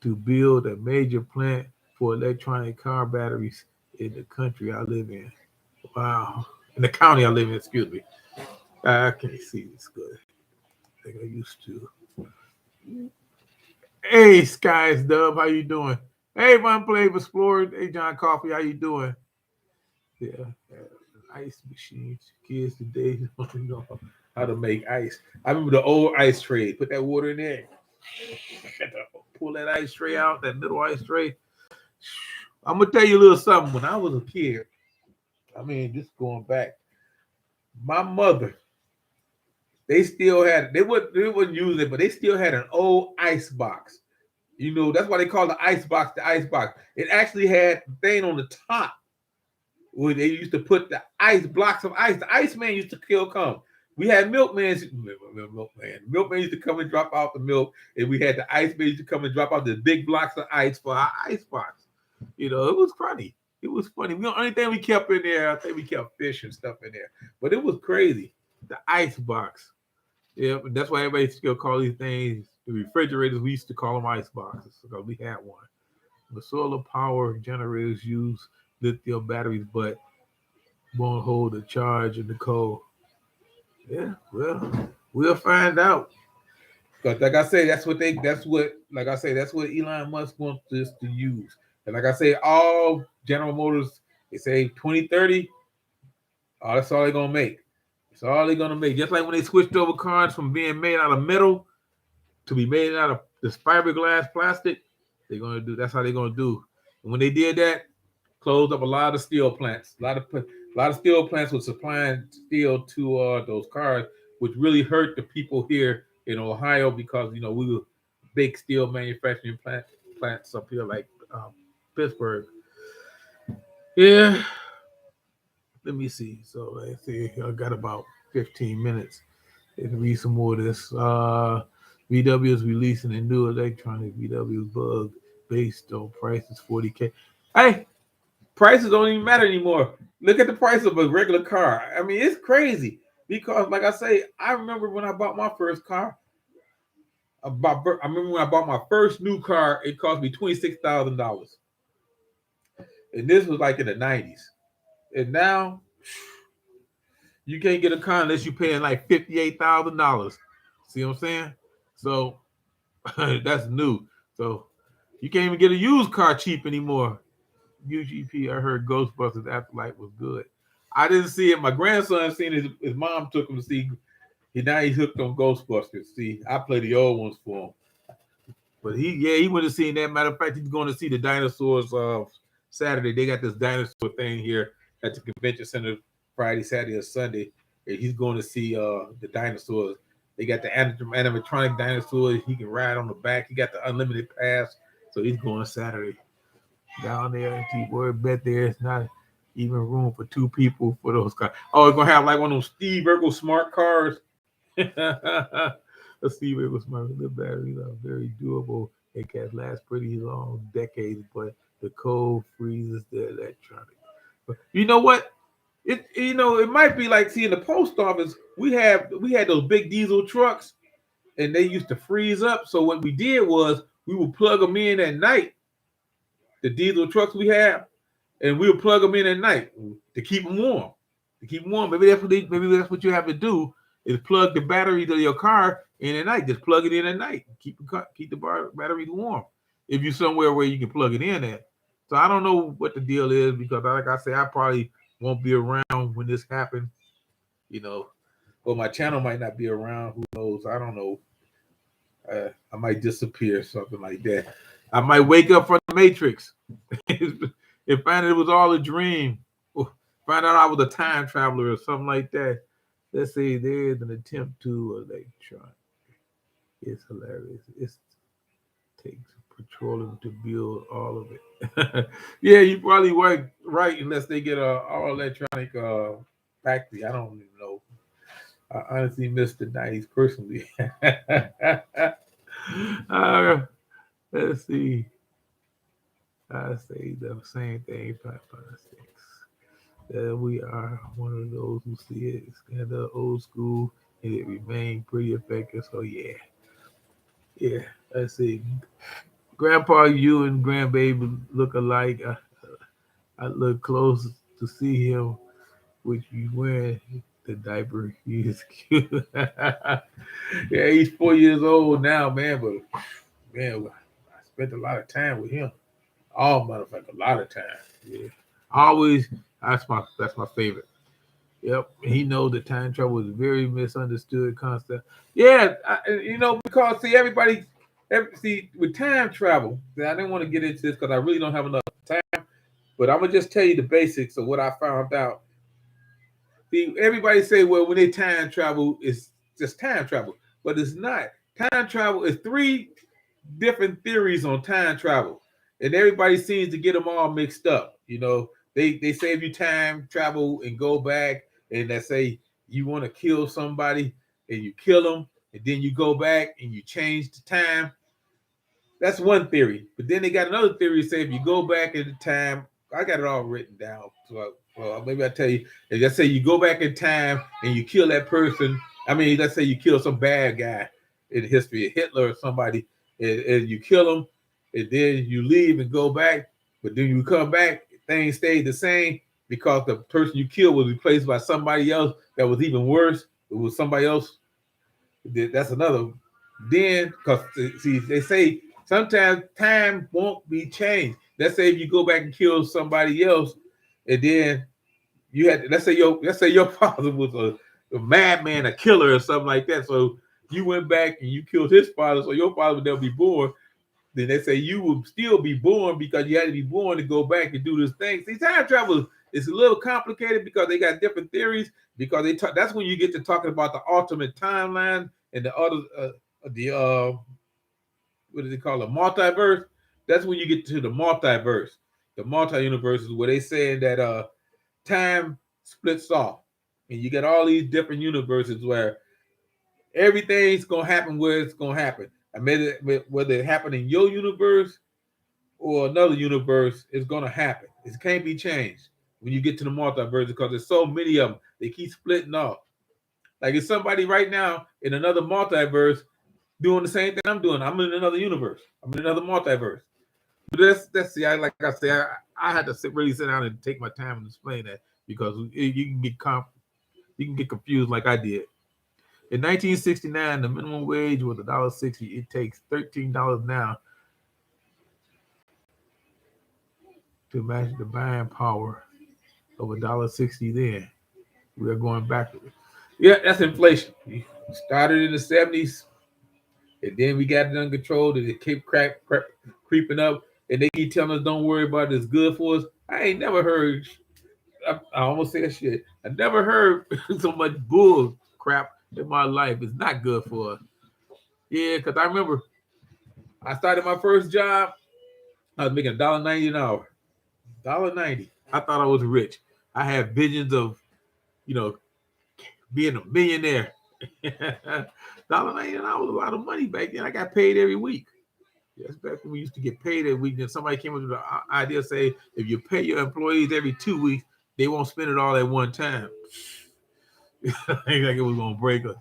Speaker 1: to build a major plant for electronic car batteries in the country I live in. Wow. In the county I live in, excuse me. I can't see this good like I used to. Hey, Skies Dub, how you doing? Hey, Von Plave Explorer. Hey, John Coffee, how you doing? Yeah, ice machines. Kids today don't know how to make ice. I remember the old ice tray. Put that water in there. Pull that ice tray out, that little ice tray. I'm gonna tell you a little something. When I was a kid, just going back, my mother, they still had, they wouldn't use it, but they still had an old ice box. That's why they call the ice box the ice box. It actually had a thing on the top where they used to put the ice blocks of ice. The Iceman used to come. We had milkman. Milkman used to come and drop out the milk, and we had the Iceman used to come and drop out the big blocks of ice for our ice box. It was funny. It was funny. The only thing we kept in there, I think we kept fish and stuff in there, but it was crazy. The ice box. Yeah, that's why everybody still call these things the refrigerators. We used to call them ice boxes because we had one. The solar power generators use lithium batteries, but won't hold a charge in the cold. Yeah, well, we'll find out. Because like I say, that's what Elon Musk wants us to use. And like I say, all General Motors, they say 2030, that's all they're gonna make. That's all they're gonna make. Just like when they switched over cars from being made out of metal to be made out of this fiberglass plastic, they're gonna do. That's how they're gonna do. And when they did that, closed up a lot of steel plants. A lot of steel plants were supplying steel to those cars, which really hurt the people here in Ohio because we were big steel manufacturing plants up here like Pittsburgh. Yeah. Let me see. So let's see. I got about 15 minutes. Let's read some more of this. VW is releasing a new electronic VW Bug based on prices $40K. Hey, prices don't even matter anymore. Look at the price of a regular car. I mean, it's crazy because, like I say, I remember when I bought my first car. I remember when I bought my first new car, it cost me $26,000, and this was like in the '90s. And now you can't get a car unless you're paying like $58,000. See what I'm saying? So that's new. So you can't even get a used car cheap anymore. UGP, I heard Ghostbusters Afterlife was good. I didn't see it. My grandson seen it. His mom took him to see. Now he's hooked on Ghostbusters. See, I play the old ones for him. But he went to see that. Matter of fact, he's going to see the dinosaurs Saturday. They got this dinosaur thing here at the convention center Friday, Saturday, or Sunday. And he's going to see the dinosaurs. They got the animatronic dinosaurs. He can ride on the back. He got the unlimited pass. So he's going Saturday. Down there, I bet there's not even room for two people for those cars. Oh, it's going to have like one of those Steve Urkel smart cars. A Steve Urkel smart. The batteries are very durable. It can last pretty long, decades, but the cold freezes the electronic. But you know what? It might be like, see, in the post office, we had those big diesel trucks, and they used to freeze up. So what we did was we would plug them in at night, the diesel trucks we have, and we would plug them in at night to keep them warm. Maybe that's what you have to do is plug the battery to your car in at night. Just plug it in at night. Keep the batteries warm. If you're somewhere where you can plug it in at. So I don't know what the deal is because, like I say, I probably won't be around when this happens. Well, my channel might not be around. Who knows? I don't know. I might disappear, something like that. I might wake up from the Matrix and find it was all a dream. Or find out I was a time traveler or something like that. Let's say there's an attempt to electron. It's hilarious. It takes petroleum to build all of it. Yeah, you probably right unless they get a all electronic factory. I don't even know. I honestly miss the 90s personally. Let's see. I say the same thing. 556. We are one of those who see it. It's kind of old school and it remained pretty effective. So yeah. Let's see. Grandpa, you and grandbaby look alike. I look close to see him, which you wearing the diaper. He is cute. Yeah, he's 4 years old now, man. But man, I spent a lot of time with him. Oh, motherfucker, a lot of time. Yeah, always. That's my favorite. Yep, he knows that time travel is a very misunderstood concept. Yeah, because everybody with time travel. I didn't want to get into this because I really don't have enough time. But I'm gonna just tell you the basics of what I found out. See, everybody say, well, when they time travel, it's just time travel, but it's not. Time travel is 3 different theories on time travel, and everybody seems to get them all mixed up. They say if you time travel and go back, and let's say you want to kill somebody and you kill them, and then you go back and you change the time. That's one theory. But then they got another theory say if you go back in the time, I got it all written down. So maybe I'll tell you. Let's say you go back in time and you kill that person. I mean, let's say you kill some bad guy in history, Hitler or somebody, and you kill him, and then you leave and go back. But then you come back, things stay the same because the person you killed was replaced by somebody else that was even worse. It was somebody else. That's another. Then, because see, they say sometimes time won't be changed. Let's say if you go back and kill somebody else, and then you had, let's say your father was a madman, a killer, or something like that. So you went back and you killed his father, so your father would never be born. Then they say you will still be born because you had to be born to go back and do this thing. See, time travel is a little complicated because they got different theories. Because they talk, that's when you get to talking about the ultimate timeline and the other, what do they call it, multiverse. That's when you get to the multiverse, the multi-universes, where they saying that time splits off, and you get all these different universes where everything's gonna happen where it's gonna happen. I mean, whether it happened in your universe or another universe, it's gonna happen. It can't be changed when you get to the multiverse because there's so many of them. They keep splitting off. Like it's somebody right now in another multiverse doing the same thing I'm doing. I'm in another universe. I'm in another multiverse. But that's see, like I say, I had to really sit down and take my time and explain that because you can get confused like I did. In 1969, the minimum wage was $1.60. It takes $13 now to match the buying power of $1.60 then. We are going backwards. Yeah, that's inflation. We started in the 70s, and then we got it under control, and it kept creeping up, and they keep telling us don't worry about it, it's good for us. I ain't never heard, I almost said shit. I never heard so much bull crap in my life. It's not good for us. Yeah, because I remember I started my first job, I was making $1.90 an hour. $1.90. I thought I was rich. I had visions of, being a millionaire. $1.90 an hour was a lot of money back then. I got paid every week. That's back when we used to get paid every week. Then somebody came up with the idea, say, if you pay your employees every 2 weeks, they won't spend it all at one time. Like it was gonna break us.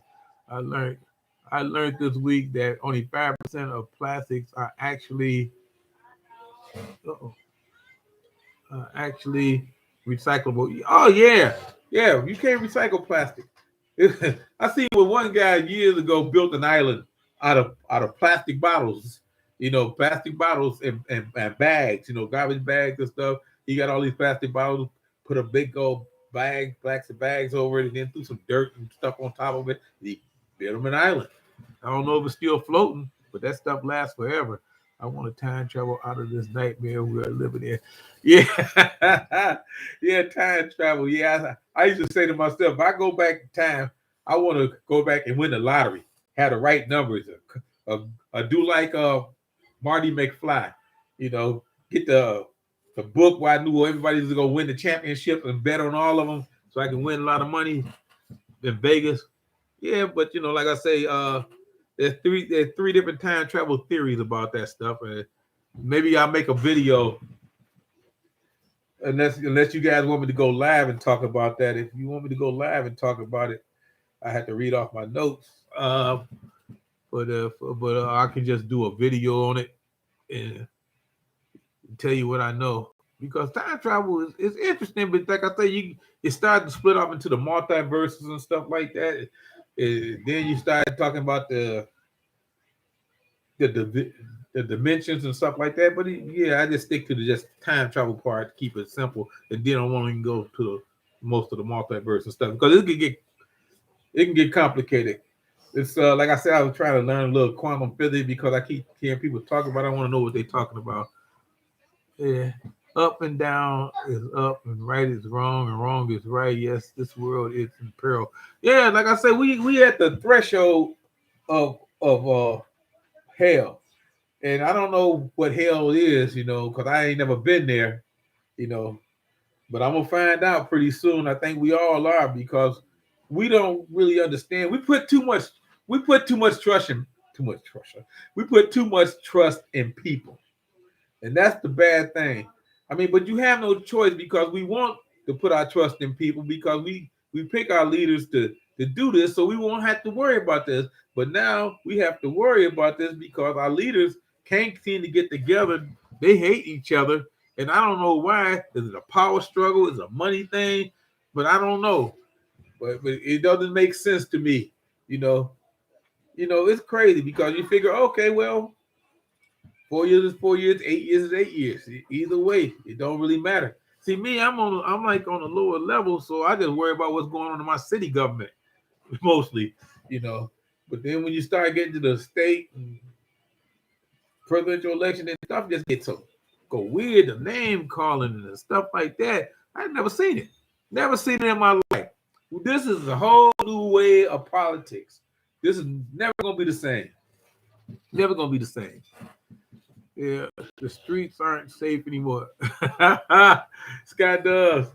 Speaker 1: I learned this week that only 5% of plastics are actually recyclable. Oh yeah, you can't recycle plastic. I seen where one guy years ago built an island out of plastic bottles. Plastic bottles and bags. Garbage bags and stuff. He got all these plastic bottles, put a big old plastic bags over it, and then threw some dirt and stuff on top of it. He built him an island. I don't know if it's still floating, but that stuff lasts forever. I want to time travel out of this nightmare we are living in. Yeah, yeah, time travel. Yeah, I used to say to myself, if I go back in time, I want to go back and win the lottery, have the right numbers, do like Marty McFly, get the book where I knew everybody was gonna win the championship and bet on all of them, so I can win a lot of money in Vegas. Yeah, but like I say, there's three different time travel theories about that stuff, and maybe I'll make a video unless you guys want me to go live and talk about that. If you want me to go live and talk about it, I have to read off my notes. But I can just do a video on it and tell you what I know, because time travel is interesting. But like I say, it started to split off into the multiverses and stuff like that. Then you start talking about the dimensions and stuff like that. But I just stick to the just time travel part to keep it simple, and then I won't even go to most of the multiverse and stuff because it can get complicated. It's like I said, I was trying to learn a little quantum physics because I keep hearing people talk about it. I want to know what they're talking about. Yeah, up and down is up, and right is wrong, and wrong is right. Yes, this world is in peril. Yeah, like I said, we at the threshold of hell, and I don't know what hell is, because I ain't never been there, but I'm gonna find out pretty soon. I think we all are, because we don't really understand. We put too much trust in We put too much trust in people. And that's the bad thing. I mean, but you have no choice, because we want to put our trust in people, because we pick our leaders to do this, so we won't have to worry about this. But now we have to worry about this because our leaders can't seem to get together. They hate each other. And I don't know why. Is it a power struggle? Is it a money thing? But I don't know. But it doesn't make sense to me. It's crazy, because you figure, okay, well, 4 years is 4 years, 8 years is 8 years. Either way, it don't really matter. See, me, I'm like on a lower level, so I just worry about what's going on in my city government, mostly. But then when you start getting to the state and presidential election and stuff, just gets so go weird. The name calling and stuff like that. I've never seen it. Never seen it in my life. This is a whole new way of politics. This is never gonna be the same. Never gonna be the same. Yeah, the streets aren't safe anymore. Scott does.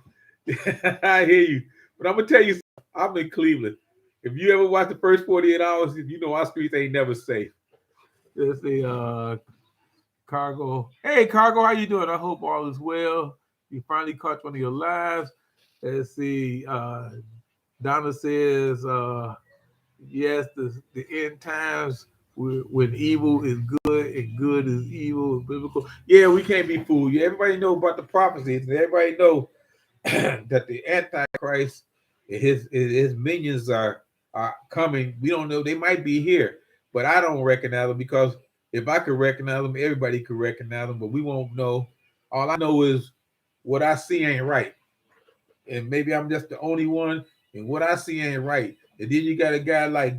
Speaker 1: I hear you. But I'm gonna tell you, I'm in Cleveland. If you ever watch the first 48 hours, you know our streets ain't never safe. Let's see, Cargo. Hey, Cargo, how you doing? I hope all is well. You finally caught one of your lives. Let's see. Donna says, yes, the end times when evil is good and good is evil is biblical. Yeah, we can't be fooled. Yeah, everybody know about the prophecies, and everybody know that the Antichrist and his minions are coming. We don't know. They might be here, but I don't recognize them because if I could recognize them, everybody could recognize them, but we won't know. All I know is what I see ain't right. And maybe I'm just the only one, and what I see ain't right. And then you got a guy like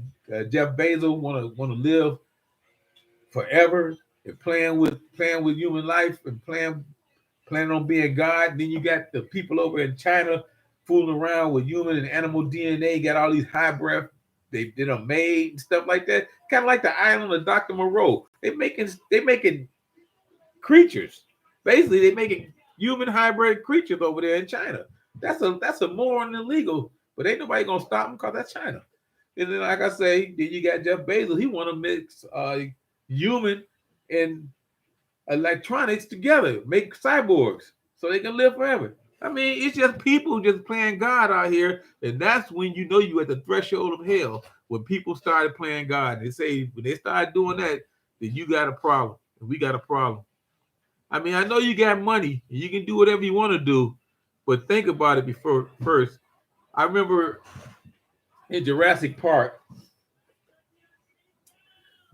Speaker 1: Jeff Bezos want to live forever and playing with human life and planning on being God. Then you got the people over in China fooling around with human and animal DNA, got all these hybrid they done made and stuff like that. Kind of like the island of Dr. Moreau. They making creatures. Basically, they making human hybrid creatures over there in China. That's a more than illegal, but ain't nobody gonna stop them because that's China. And then, like I say, then you got Jeff Bezos. He want to mix human and electronics together, make cyborgs so they can live forever. I mean, it's just people just playing God out here, and that's when you know you at the threshold of hell. When people started playing God, they say when they start doing that, then you got a problem, and we got a problem. I mean, I know you got money, and you can do whatever you want to do, but think about it before first. I remember in Jurassic Park,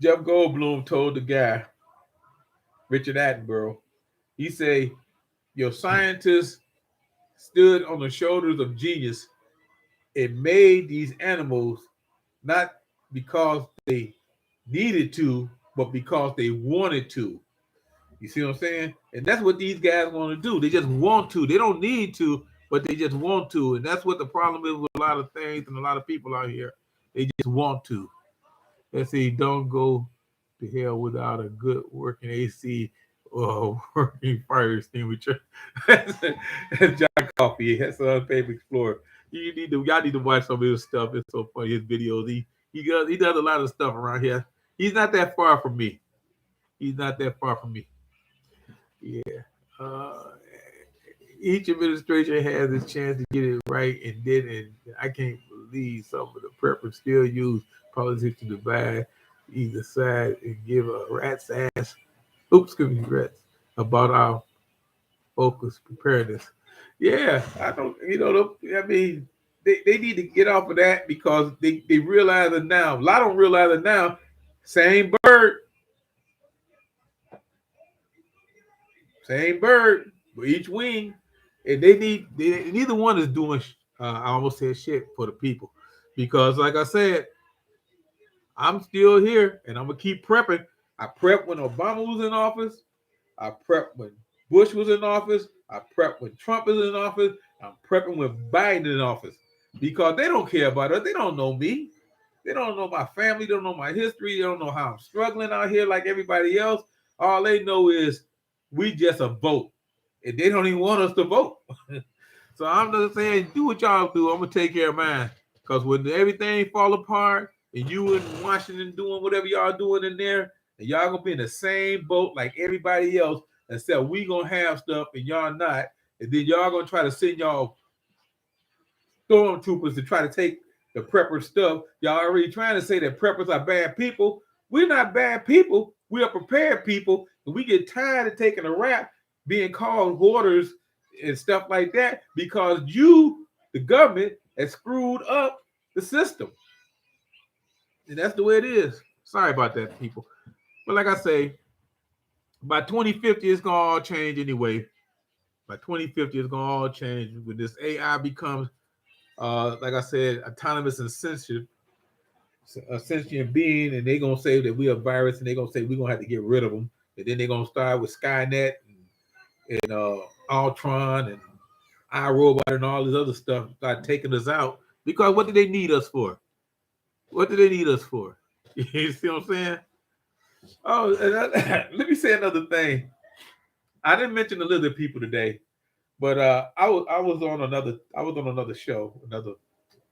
Speaker 1: Jeff Goldblum told the guy, Richard Attenborough, he said, your scientists stood on the shoulders of genius and made these animals not because they needed to, but because they wanted to. You see what I'm saying? And that's what these guys want to do. They just want to. They don't need to, but they just want to. And that's what the problem is with a lot of things and a lot of people out here. They just want to. Let's see, don't go to hell without a good working AC or working fire extinguisher. That's John Coffey. That's an unpaid explorer. Y'all need to watch some of his stuff. It's so funny. His videos. He does a lot of stuff around here. He's not that far from me. He's not that far from me. Yeah. Each administration has its chance to get it right and didn't. I can't believe some of the preppers still use politics to divide either side and give a rat's ass. Oops, excuse me, rats about our focus preparedness. Yeah, I don't. I mean, they need to get off of that because they realize it now. A lot of them realize it now. Same bird, with each wing, and neither one is doing. I almost said shit for the people, because like I said, I'm still here and I'm gonna keep prepping. I prepped when Obama was in office. I prepped when Bush was in office. I prepped when Trump is in office. I'm prepping when Biden is in office because they don't care about us. They don't know me. They don't know my family. They don't know my history. They don't know how I'm struggling out here like everybody else. All they know is we just a vote, and they don't even want us to vote. So I'm just saying, do what y'all do. I'm gonna take care of mine. Because when everything fall apart and you in Washington doing whatever y'all doing in there, and y'all gonna be in the same boat like everybody else, except we gonna have stuff and y'all not, and then y'all gonna try to send y'all stormtroopers to try to take the prepper stuff. Y'all already trying to say that preppers are bad people. We're not bad people. We are prepared people, and we get tired of taking a rap, being called hoarders and stuff like that because you, the government, has screwed up the system. And that's the way it is. Sorry about that, people. But like I say, by 2050, it's going to all change anyway. By 2050, it's going to all change. When this AI becomes, like I said, autonomous and a sentient being, and they're gonna say that we are a virus, and they're gonna say we're gonna have to get rid of them, and then they're gonna start with Skynet and Ultron and iRobot and all this other stuff, start taking us out. Because what do they need us for? What do they need us for? You see what I'm saying? Oh, let me say another thing. I didn't mention the lizard people today, but I was on another show,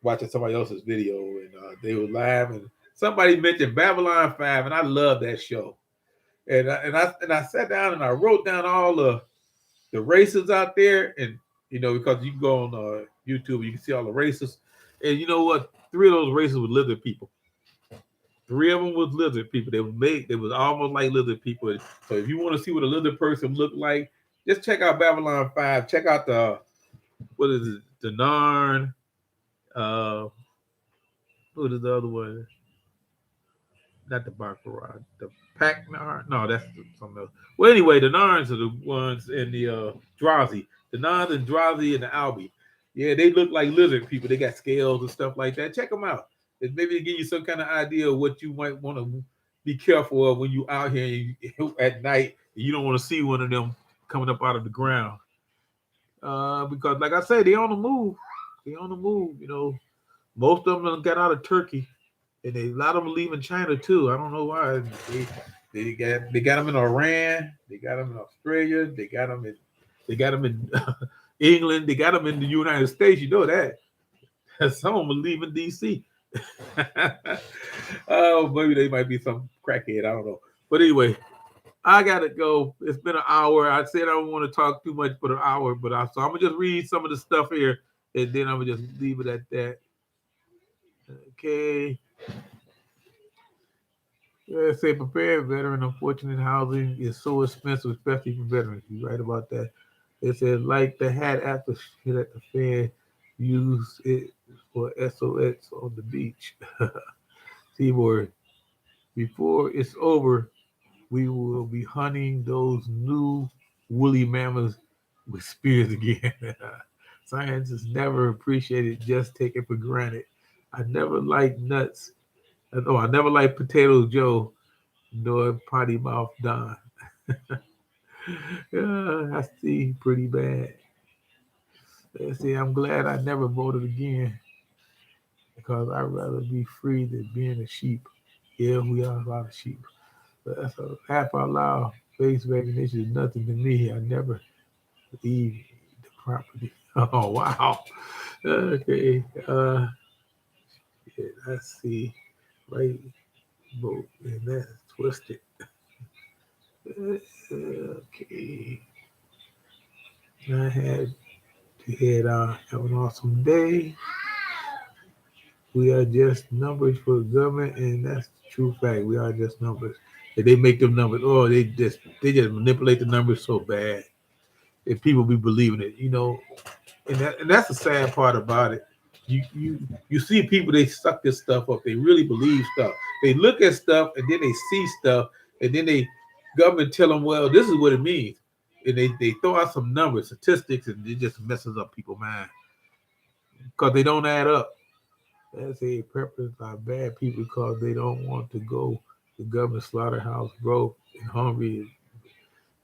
Speaker 1: watching somebody else's video, and they were live, and somebody mentioned Babylon 5, and I love that show. And I sat down and I wrote down all the races out there, and because you can go on YouTube, you can see all the races, and you know what? 3 of those races were lizard people. 3 of them was lizard people. They was almost like lizard people. So if you want to see what a lizard person looked like, just check out Babylon 5. Check out what is it? The Narn. What is the other one? Not the Baccarat. The Pac Narn. No, that's something else. Well, anyway, the Narns are the ones in the Drazi. The Narns and Drazi and the Albi. Yeah, they look like lizard people. They got scales and stuff like that. Check them out. It maybe give you some kind of idea of what you might want to be careful of when you out here at night. You don't want to see one of them coming up out of the ground. Because, like I said, they on the move. They on the move. Most of them got out of Turkey, and a lot of them leaving China too. I don't know why. They got them in Iran. They got them in Australia. They got them in England. They got them in the United States. You know that. Some of them are leaving DC. Oh, maybe they might be some crackhead. I don't know. But anyway, I gotta go. It's been an hour. I said I don't want to talk too much for an hour, so I'm gonna just read some of the stuff here, and then I'm gonna just leave it at that. Okay. Let's say prepare veteran. Unfortunate housing is so expensive, especially for veterans. You're right about that. It says like the hat after shit at the fair, use it for SOX on the beach. Seaboard. Before it's over, we will be hunting those new woolly mammoths with spears again. Science is never appreciated, just taken for granted. I never liked nuts. I never liked Potato Joe, nor Potty Mouth Don. I see, pretty bad. Let's see, I'm glad I never voted again because I'd rather be free than being a sheep. Yeah, we are a lot of sheep. But that's a laugh out loud. Face recognition is nothing to me. I never leave the property. Oh, wow. Okay. Yeah, let's see. Right vote. And that's twisted. Okay. I had to head out. Have an awesome day. We are just numbers for the government, and that's the true fact. We are just numbers. If they make them numbers, they just manipulate the numbers so bad. If people be believing it, and that's the sad part about it. You see people, they suck this stuff up. They really believe stuff. They look at stuff and then they see stuff, and then they government tell them, well, this is what it means, and they throw out some numbers, statistics, and it just messes up people's mind because they don't add up. That's a purpose by bad people because they don't want to go to government slaughterhouse, broke and hungry,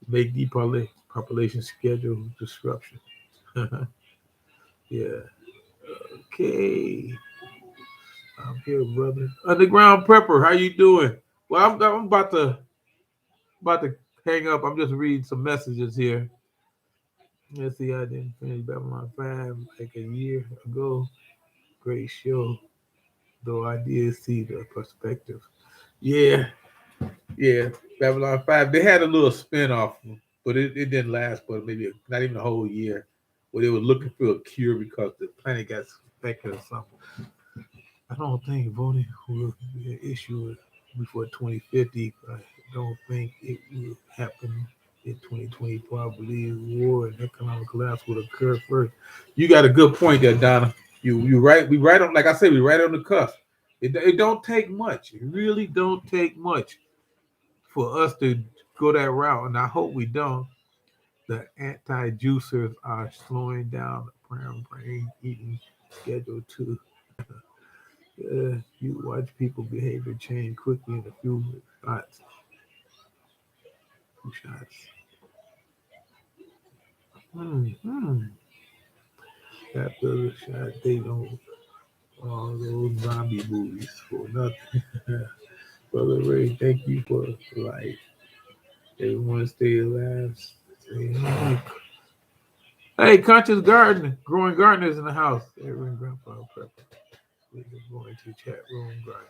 Speaker 1: make depopulation schedule disruption. Yeah. Okay. I'm here, brother. Underground Prepper, how you doing? Well, I'm about to hang up. I'm just reading some messages here. Let's see, I didn't finish Babylon 5 like a year ago. Great show, though I did see the perspective. Yeah, Babylon 5. They had a little spin-off, but it didn't last but maybe not even a whole year, where they were looking for a cure because the planet got infected or something. I don't think voting will be an issue before 2050. I don't think it will happen in 2024. I believe war and economic collapse will occur first. You got a good point there, Donna. You right. We right on. Like I said, we right on the cusp. It don't take much. It really don't take much for us to go that route, and I hope we don't. The anti-juicers are slowing down the brain eating schedule too. You watch people behavior change quickly in a few shots. Hmm. After the shot, they don't all those zombie movies for nothing. Brother Ray, thank you for life. Everyone stay alive. Stay alive. Hey, conscious gardening, growing gardeners in the house. Everyone, grandpa, prep. We can go into the chat room, gardening.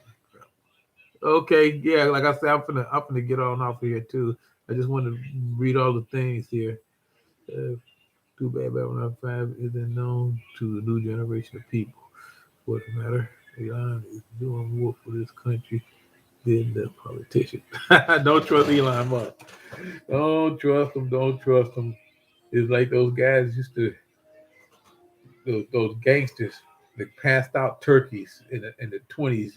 Speaker 1: Okay, yeah, like I said, I'm finna get on off of here too. I just want to read all the things here. Too bad Babylon 5 isn't known to the new generation of people. For the matter, Elon is doing more for this country than the politician. Don't trust Elon Musk. Don't trust him. Don't trust him. It's like those guys used to, those gangsters that passed out turkeys in the 20s,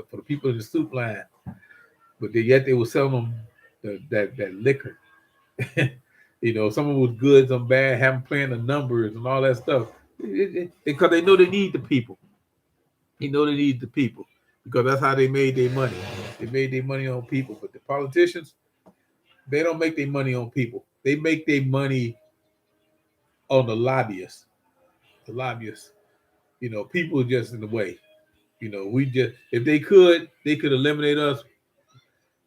Speaker 1: for the people in the soup line. But yet they were selling them that liquor. Some of it was good, some bad, having playing the numbers and all that stuff. Because they know they need the people. They know they need the people because that's how they made their money. They made their money on people. But the politicians, they don't make their money on people. They make their money on the lobbyists. The lobbyists. People are just in the way. We just if they could eliminate us.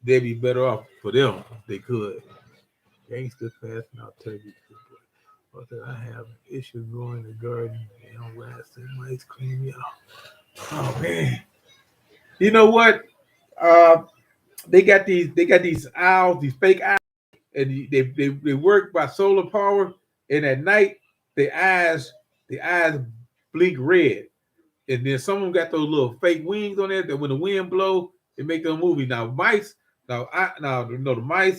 Speaker 1: They'd be better off for them if they could. Gangsters passing out turkeys. But I have an issue growing the garden. They don't last. They might clean me out. Oh man. You know what? Uh, they got these owls, these fake owls, and they work by solar power. And at night, the eyes blink red. And then some of them got those little fake wings on there that when the wind blow, it make them movie. Now the mice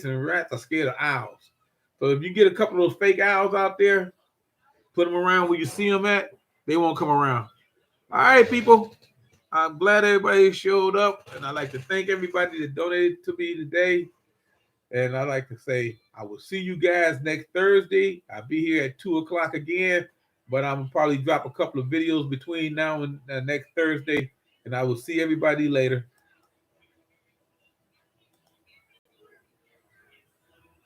Speaker 1: and rats are scared of owls. So if you get a couple of those fake owls out there, put them around where you see them at, they won't come around. All right, people. I'm glad everybody showed up, and I'd like to thank everybody that donated to me today. And I'd like to say I will see you guys next Thursday. I'll be here at 2 o'clock again, but I'm gonna probably drop a couple of videos between now and next Thursday. And I will see everybody later.